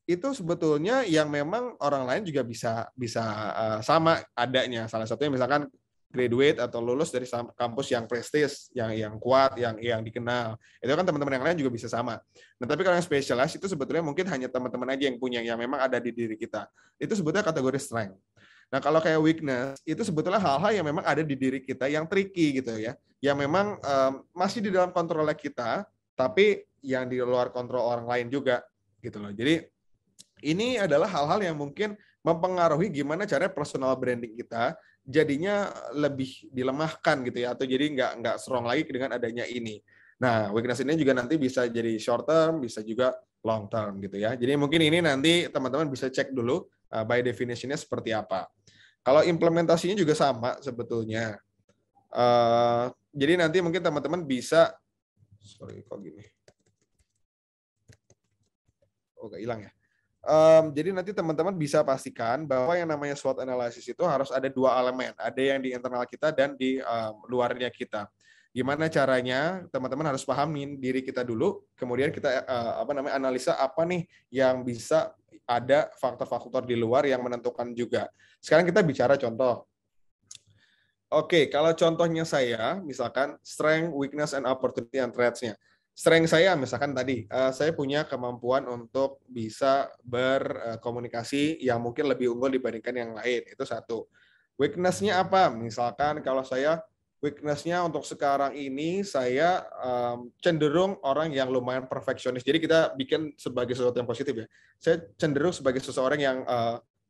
itu sebetulnya yang memang orang lain juga bisa sama adanya. Salah satunya misalkan graduate atau lulus dari kampus yang prestis, yang kuat, yang dikenal. Itu kan teman-teman yang lain juga bisa sama. Nah, tapi kalau yang specialized itu sebetulnya mungkin hanya teman-teman aja yang punya, yang memang ada di diri kita. Itu sebetulnya kategori strength. Nah, kalau kayak weakness, itu sebetulnya hal-hal yang memang ada di diri kita yang tricky gitu ya. Yang memang masih di dalam kontrolnya kita, tapi yang di luar kontrol orang lain juga gitu loh. Jadi ini adalah hal-hal yang mungkin mempengaruhi gimana cara personal branding kita jadinya lebih dilemahkan gitu ya, atau jadi nggak strong lagi dengan adanya ini. Nah, weakness ini juga nanti bisa jadi short term, bisa juga long term gitu ya. Jadi mungkin ini nanti teman-teman bisa cek dulu by definition-nya seperti apa. Kalau implementasinya juga sama sebetulnya. Jadi nanti mungkin teman-teman bisa, sorry kok gini. nggak hilang ya. Jadi nanti teman-teman bisa pastikan bahwa yang namanya SWOT analysis itu harus ada 2 elemen. Ada yang di internal kita dan di luarnya kita. Gimana caranya? Teman-teman harus pahamin diri kita dulu, kemudian kita analisa apa nih yang bisa ada faktor-faktor di luar yang menentukan juga. Sekarang kita bicara contoh. Oke, kalau contohnya saya, misalkan strength, weakness, and opportunity and threats-nya. Strength saya, misalkan tadi, saya punya kemampuan untuk bisa berkomunikasi yang mungkin lebih unggul dibandingkan yang lain. Itu satu. Weakness-nya apa? Misalkan kalau saya, weakness-nya untuk sekarang ini, saya cenderung orang yang lumayan perfeksionis. Jadi kita bikin sebagai sesuatu yang positif ya. Saya cenderung sebagai seseorang yang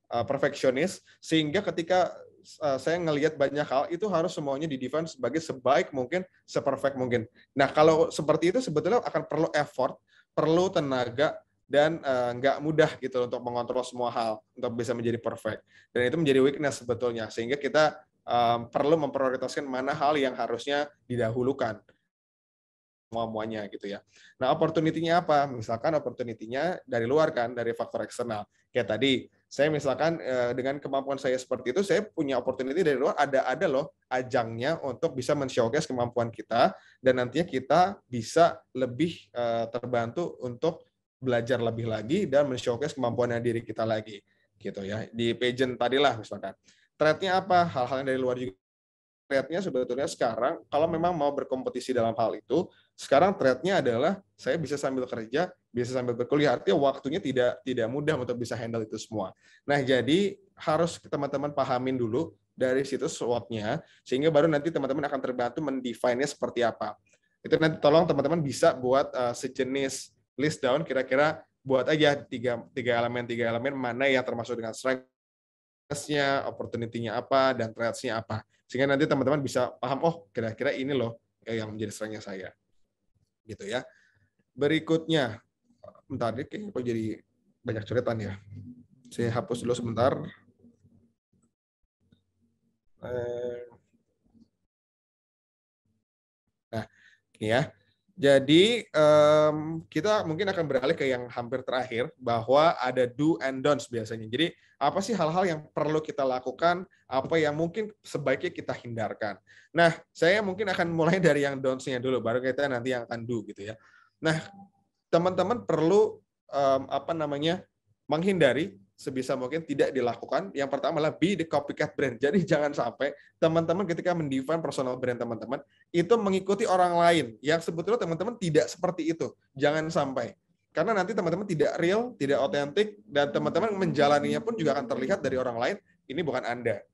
perfeksionis, sehingga ketika saya ngelihat banyak hal itu harus semuanya di-define sebagai sebaik mungkin, seperfect mungkin. Nah, kalau seperti itu sebetulnya akan perlu effort, perlu tenaga, dan nggak mudah gitu untuk mengontrol semua hal untuk bisa menjadi perfect. Dan itu menjadi weakness sebetulnya, sehingga kita perlu memprioritaskan mana hal yang harusnya didahulukan semuanya gitu ya. Nah, opportunity-nya apa? Misalkan opportunity-nya dari luar kan, dari faktor eksternal. Kayak tadi, saya misalkan dengan kemampuan saya seperti itu, saya punya opportunity dari luar, ada loh ajangnya untuk bisa men-showcase kemampuan kita, dan nantinya kita bisa lebih terbantu untuk belajar lebih lagi dan men-showcase kemampuan diri kita lagi. Gitu ya. Di pageant tadilah misalkan. Threat-nya apa? Hal-hal yang dari luar juga. Threat-nya sebetulnya sekarang, kalau memang mau berkompetisi dalam hal itu, sekarang threat-nya adalah saya bisa sambil kerja, bisa sambil berkuliah. Artinya waktunya tidak mudah untuk bisa handle itu semua. Nah, jadi harus teman-teman pahamin dulu dari situ SWOT-nya, sehingga baru nanti teman-teman akan terbantu mendefine-nya seperti apa. Itu nanti tolong teman-teman bisa buat sejenis list down, kira-kira buat aja tiga elemen mana yang termasuk dengan strength-nya, opportunity-nya apa, dan threats-nya apa. Sehingga nanti teman-teman bisa paham, oh kira-kira ini loh yang menjadi strength-nya saya. Gitu ya. Berikutnya, bentar nih, kayaknya kok jadi banyak coretan ya. Saya hapus dulu sebentar. Nah, ini ya. Jadi kita mungkin akan beralih ke yang hampir terakhir, bahwa ada do and don'ts biasanya. Jadi apa sih hal-hal yang perlu kita lakukan, apa yang mungkin sebaiknya kita hindarkan. Nah, saya mungkin akan mulai dari yang don'ts-nya dulu, baru kita nanti yang akan do gitu ya. Nah, teman-teman perlu menghindari sebisa mungkin tidak dilakukan. Yang pertama adalah be the copycat brand. Jadi jangan sampai teman-teman ketika mendefine personal brand teman-teman itu mengikuti orang lain yang sebetulnya teman-teman tidak seperti itu. Jangan sampai. Karena nanti teman-teman tidak real, tidak otentik, dan teman-teman menjalaninya pun juga akan terlihat dari orang lain, ini bukan Anda.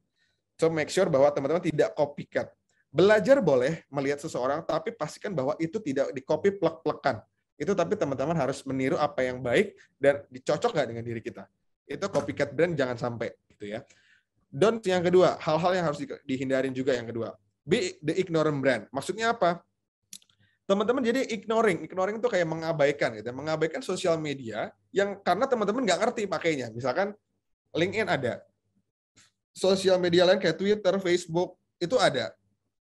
So make sure bahwa teman-teman tidak copycat. Belajar boleh melihat seseorang, tapi pastikan bahwa itu tidak di-copy plek-plekan. Itu tapi teman-teman harus meniru apa yang baik dan dicocok nggak dengan diri kita. Itu copycat brand jangan sampai gitu ya. Don't yang kedua, hal-hal yang harus dihindarin juga yang kedua. Be the ignorant brand. Maksudnya apa? Teman-teman jadi ignoring itu kayak mengabaikan gitu, mengabaikan sosial media yang karena teman-teman nggak ngerti pakainya. Misalkan LinkedIn ada, sosial media lain kayak Twitter, Facebook itu ada,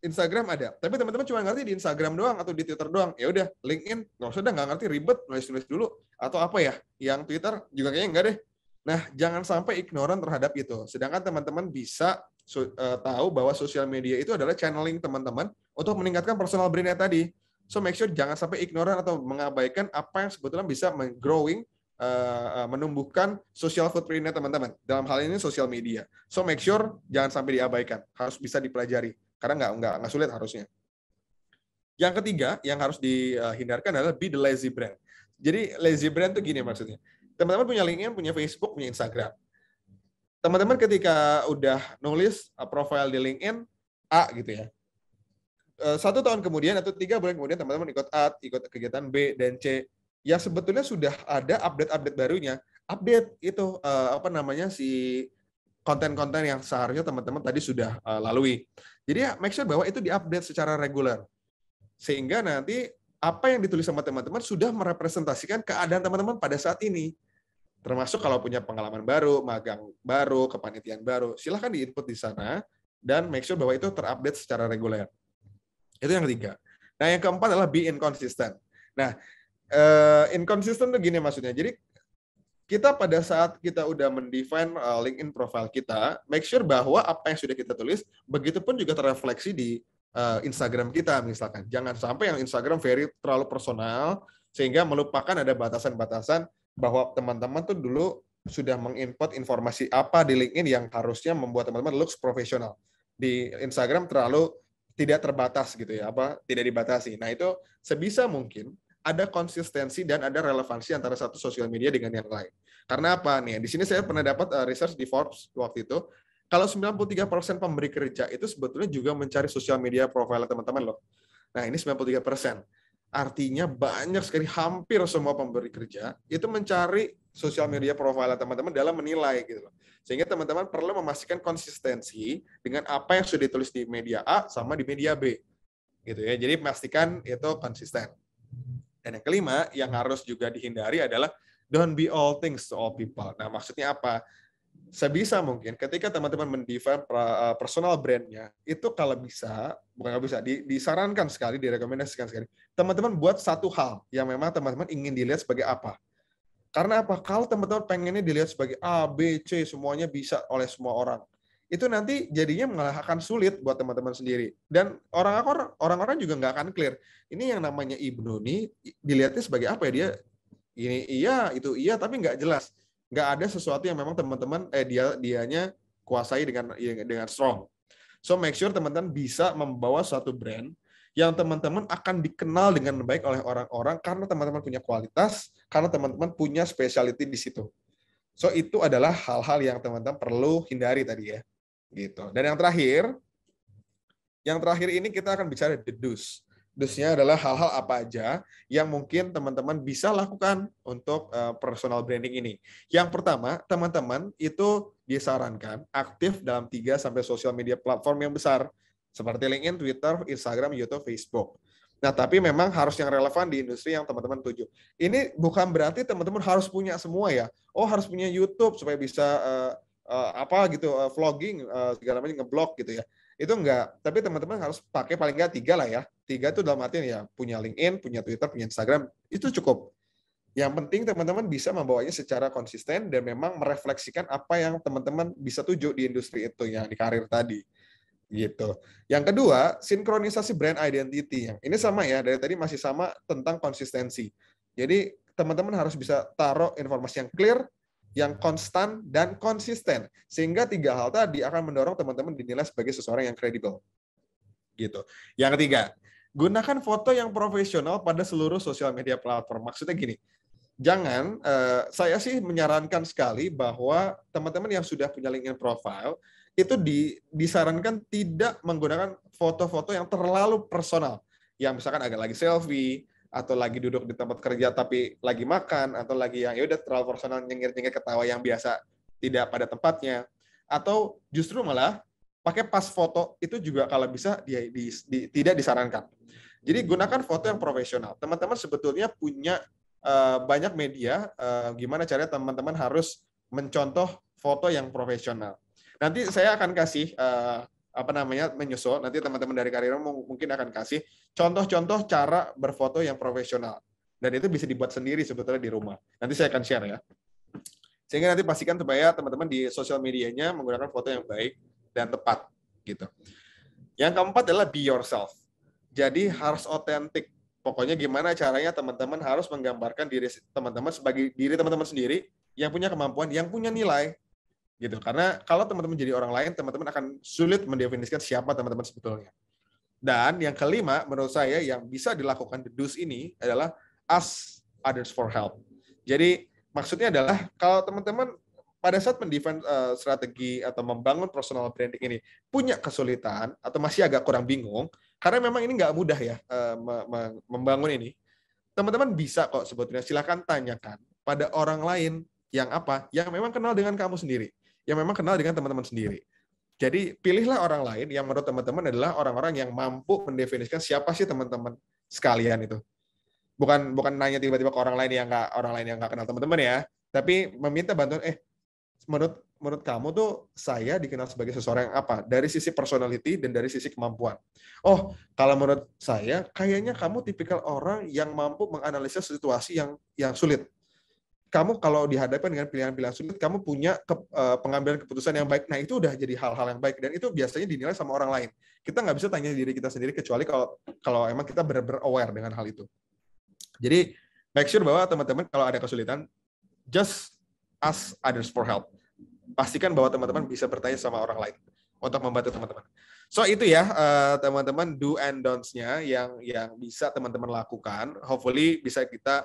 Instagram ada, tapi teman-teman cuma ngerti di Instagram doang atau di Twitter doang. Ya udah, LinkedIn nggak ngerti, ribet, nulis dulu atau apa ya? Yang Twitter juga kayaknya enggak deh. Nah, jangan sampai ignoran terhadap itu. Sedangkan teman-teman bisa tahu bahwa sosial media itu adalah channeling teman-teman untuk meningkatkan personal brand-nya tadi. So make sure jangan sampai ignoran atau mengabaikan apa yang sebetulnya bisa growing, menumbuhkan social footprint-nya teman-teman. Dalam hal ini sosial media. So make sure jangan sampai diabaikan. Harus bisa dipelajari. Karena nggak sulit harusnya. Yang ketiga, yang harus dihindarkan adalah be the lazy brand. Jadi lazy brand itu gini maksudnya. Teman-teman punya LinkedIn, punya Facebook, punya Instagram. Teman-teman ketika udah nulis profile di LinkedIn, A gitu ya. 1 tahun kemudian atau 3 bulan kemudian teman-teman ikut A, ikut kegiatan B dan C. Yang sebetulnya sudah ada update barunya. Update itu si konten-konten yang seharusnya teman-teman tadi sudah lalui. Jadi make sure bahwa itu diupdate secara reguler. Sehingga nanti apa yang ditulis sama teman-teman sudah merepresentasikan keadaan teman-teman pada saat ini. Termasuk kalau punya pengalaman baru, magang baru, kepanitiaan baru, silahkan di-input di sana dan make sure bahwa itu terupdate secara reguler. Itu yang ketiga. Nah, yang keempat adalah be inconsistent. Nah, inconsistent itu gini maksudnya. Jadi kita pada saat kita udah mendefine LinkedIn profile kita, make sure bahwa apa yang sudah kita tulis, begitupun juga terrefleksi di Instagram kita misalkan. Jangan sampai yang Instagram terlalu personal, sehingga melupakan ada batasan-batasan bahwa teman-teman tuh dulu sudah menginput informasi apa di LinkedIn yang harusnya membuat teman-teman looks profesional. Di Instagram terlalu tidak terbatas gitu ya, tidak dibatasi. Nah itu sebisa mungkin ada konsistensi dan ada relevansi antara satu sosial media dengan yang lain. Karena apa nih? Di sini saya pernah dapat research di Forbes waktu itu, kalau 93% pemberi kerja itu sebetulnya juga mencari sosial media profile teman-teman loh. Nah, ini 93%. Artinya banyak sekali, hampir semua pemberi kerja itu mencari sosial media profile teman-teman dalam menilai gitu loh. Sehingga teman-teman perlu memastikan konsistensi dengan apa yang sudah ditulis di media A sama di media B. Gitu ya. Jadi pastikan itu konsisten. Dan yang kelima, yang harus juga dihindari adalah don't be all things to all people. Nah, maksudnya apa? Sebisa mungkin ketika teman-teman mendefine personal brand-nya, itu kalau bisa, bukan kalau bisa, disarankan sekali, direkomendasikan sekali, teman-teman buat satu hal yang memang teman-teman ingin dilihat sebagai apa. Karena apa? Kalau teman-teman pengennya dilihat sebagai A, B, C, semuanya bisa oleh semua orang, itu nanti jadinya malah akan sulit buat teman-teman sendiri. Dan orang-orang juga nggak akan clear. Ini yang namanya Ibnu nih, dilihatnya sebagai apa ya? Dia ini iya, itu iya, tapi nggak jelas. Nggak ada sesuatu yang memang teman-teman dianya kuasai dengan strong. So make sure teman-teman bisa membawa suatu brand yang teman-teman akan dikenal dengan baik oleh orang-orang karena teman-teman punya kualitas, karena teman-teman punya specialty di situ. So itu adalah hal-hal yang teman-teman perlu hindari tadi ya. Gitu. Dan yang terakhir ini kita akan bicara the do's. Dus-nya adalah hal-hal apa aja yang mungkin teman-teman bisa lakukan untuk personal branding ini. Yang pertama, teman-teman itu disarankan aktif dalam 3 sampai sosial media platform yang besar seperti LinkedIn, Twitter, Instagram, YouTube, Facebook. Nah, tapi memang harus yang relevan di industri yang teman-teman tuju. Ini bukan berarti teman-teman harus punya semua ya. Oh, harus punya YouTube supaya bisa vlogging segala macam, ngeblog gitu ya. Itu enggak, tapi teman-teman harus pakai paling enggak 3 lah ya. 3 itu dalam artian ya punya LinkedIn, punya Twitter, punya Instagram, itu cukup. Yang penting teman-teman bisa membawanya secara konsisten dan memang merefleksikan apa yang teman-teman bisa tuju di industri itu yang di karir tadi. Gitu. Yang kedua, sinkronisasi brand identity. Yang ini sama ya, dari tadi masih sama tentang konsistensi. Jadi teman-teman harus bisa taruh informasi yang clear, yang konstan dan konsisten, sehingga 3 hal tadi akan mendorong teman-teman dinilai sebagai seseorang yang kredibel. Gitu. Yang ketiga, gunakan foto yang profesional pada seluruh sosial media platform. Maksudnya gini, jangan, saya sih menyarankan sekali bahwa teman-teman yang sudah punya LinkedIn profile itu disarankan tidak menggunakan foto-foto yang terlalu personal, yang misalkan agak lagi selfie, atau lagi duduk di tempat kerja tapi lagi makan, atau lagi yang ya udah terlalu personal, nyengir-nyengir ketawa yang biasa tidak pada tempatnya, atau justru malah pakai pas foto itu juga kalau bisa tidak disarankan. Jadi gunakan foto yang profesional. Teman-teman sebetulnya punya banyak media, gimana caranya teman-teman harus mencontoh foto yang profesional. Nanti saya akan kasih menyusul, nanti teman-teman dari Karir mungkin akan kasih contoh-contoh cara berfoto yang profesional. Dan itu bisa dibuat sendiri sebetulnya di rumah. Nanti saya akan share ya. Sehingga nanti pastikan supaya teman-teman di sosial medianya menggunakan foto yang baik dan tepat gitu. Yang keempat adalah be yourself. Jadi harus otentik. Pokoknya gimana caranya teman-teman harus menggambarkan diri teman-teman sebagai diri teman-teman sendiri yang punya kemampuan, yang punya nilai. Gitu. Karena kalau teman-teman jadi orang lain, teman-teman akan sulit mendefinisikan siapa teman-teman sebetulnya. Dan yang kelima, menurut saya yang bisa dilakukan the do's ini adalah ask others for help. Jadi maksudnya adalah kalau teman-teman pada saat mendefine strategi atau membangun personal branding ini punya kesulitan atau masih agak kurang bingung, karena memang ini nggak mudah ya membangun ini, teman-teman bisa kok sebetulnya silakan tanyakan pada orang lain yang memang kenal dengan kamu sendiri, yang memang kenal dengan teman-teman sendiri. Jadi pilihlah orang lain yang menurut teman-teman adalah orang-orang yang mampu mendefinisikan siapa sih teman-teman sekalian itu. Bukan nanya tiba-tiba ke orang lain yang nggak kenal teman-teman ya, tapi meminta bantuan. Menurut kamu tuh saya dikenal sebagai seseorang yang apa? Dari sisi personality dan dari sisi kemampuan. Oh, kalau menurut saya kayaknya kamu tipikal orang yang mampu menganalisa situasi yang sulit. kamu kalau dihadapkan dengan pilihan-pilihan sulit, kamu punya pengambilan keputusan yang baik. Nah, itu udah jadi hal-hal yang baik. Dan itu biasanya dinilai sama orang lain. Kita nggak bisa tanya diri kita sendiri, kecuali kalau emang kita benar-benar aware dengan hal itu. Jadi, make sure bahwa teman-teman kalau ada kesulitan, just ask others for help. Pastikan bahwa teman-teman bisa bertanya sama orang lain untuk membantu teman-teman. So, itu ya, teman-teman, do and don'ts-nya yang bisa teman-teman lakukan. Hopefully bisa kita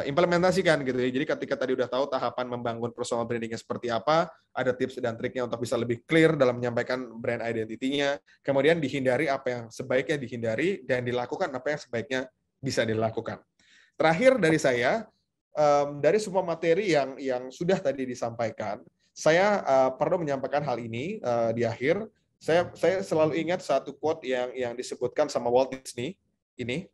implementasikan gitu ya. Jadi ketika tadi udah tahu tahapan membangun personal brandingnya seperti apa, ada tips dan triknya untuk bisa lebih clear dalam menyampaikan brand identity-nya. Kemudian dihindari apa yang sebaiknya dihindari dan dilakukan apa yang sebaiknya bisa dilakukan. Terakhir dari saya, dari semua materi yang sudah tadi disampaikan, saya perlu menyampaikan hal ini di akhir. Saya selalu ingat satu quote yang disebutkan sama Walt Disney ini.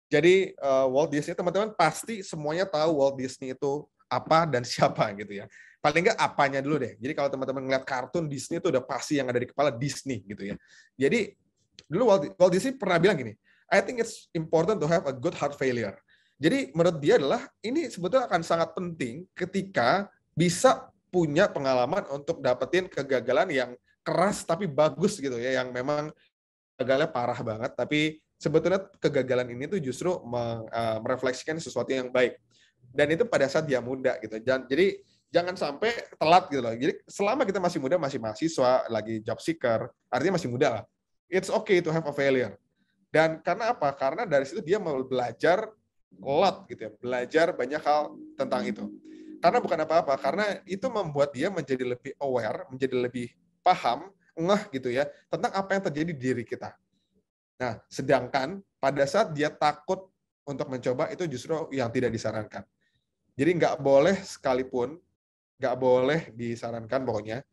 Jadi Walt Disney, teman-teman pasti semuanya tahu Walt Disney itu apa dan siapa gitu ya. Paling nggak apanya dulu deh. Jadi kalau teman-teman ngeliat kartun Disney itu udah pasti yang ada di kepala Disney gitu ya. Jadi dulu Walt Disney pernah bilang gini, I think it's important to have a good heart failure. Jadi menurut dia adalah ini sebetulnya akan sangat penting ketika bisa punya pengalaman untuk dapetin kegagalan yang keras tapi bagus gitu ya, yang memang gagalnya parah banget tapi sebetulnya kegagalan ini tuh justru merefleksikan sesuatu yang baik. Dan itu pada saat dia muda gitu. Jadi jangan sampai telat gitu loh. Jadi selama kita masih muda, masih mahasiswa, lagi job seeker, artinya masih muda lah. It's okay to have a failure. Dan karena apa? Karena dari situ dia mau belajar a lot gitu ya. Belajar banyak hal tentang itu. Karena bukan apa-apa, karena itu membuat dia menjadi lebih aware, menjadi lebih paham, ngeh gitu ya, tentang apa yang terjadi di diri kita. Nah, sedangkan pada saat dia takut untuk mencoba, itu justru yang tidak disarankan. Jadi nggak boleh sekalipun, nggak boleh disarankan pokoknya,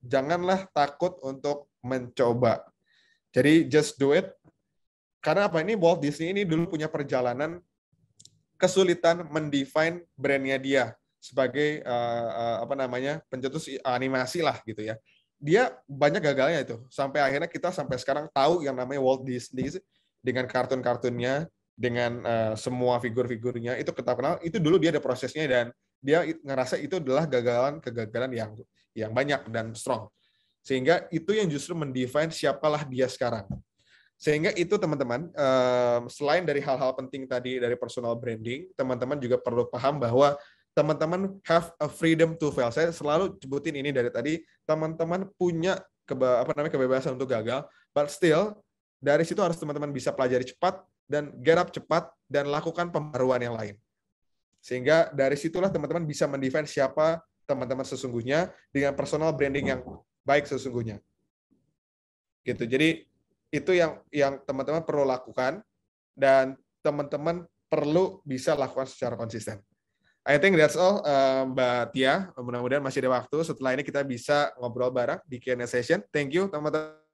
janganlah takut untuk mencoba. Jadi just do it. Karena apa? Ini Walt Disney ini dulu punya perjalanan kesulitan mendefine brand-nya dia sebagai pencetus animasi lah gitu ya. Dia banyak gagalnya itu. Sampai akhirnya kita sampai sekarang tahu yang namanya Walt Disney dengan kartun-kartunnya, dengan semua figur-figurnya, itu kita kenal. Itu dulu dia ada prosesnya dan dia ngerasa itu adalah kegagalan yang banyak dan strong. Sehingga itu yang justru mendefine siapalah dia sekarang. Sehingga itu teman-teman, selain dari hal-hal penting tadi dari personal branding, teman-teman juga perlu paham bahwa teman-teman have a freedom to fail. Saya selalu sebutin ini dari tadi, teman-teman punya kebebasan untuk gagal, but still dari situ harus teman-teman bisa pelajari cepat dan get up cepat dan lakukan pembaruan yang lain. Sehingga dari situlah teman-teman bisa mendefine siapa teman-teman sesungguhnya dengan personal branding yang baik sesungguhnya. Gitu. Jadi itu yang teman-teman perlu lakukan dan teman-teman perlu bisa lakukan secara konsisten. I think that's all, Mbak Tia. Mudah-mudahan masih ada waktu. Setelah ini kita bisa ngobrol bareng di Q&A session. Thank you, teman-teman.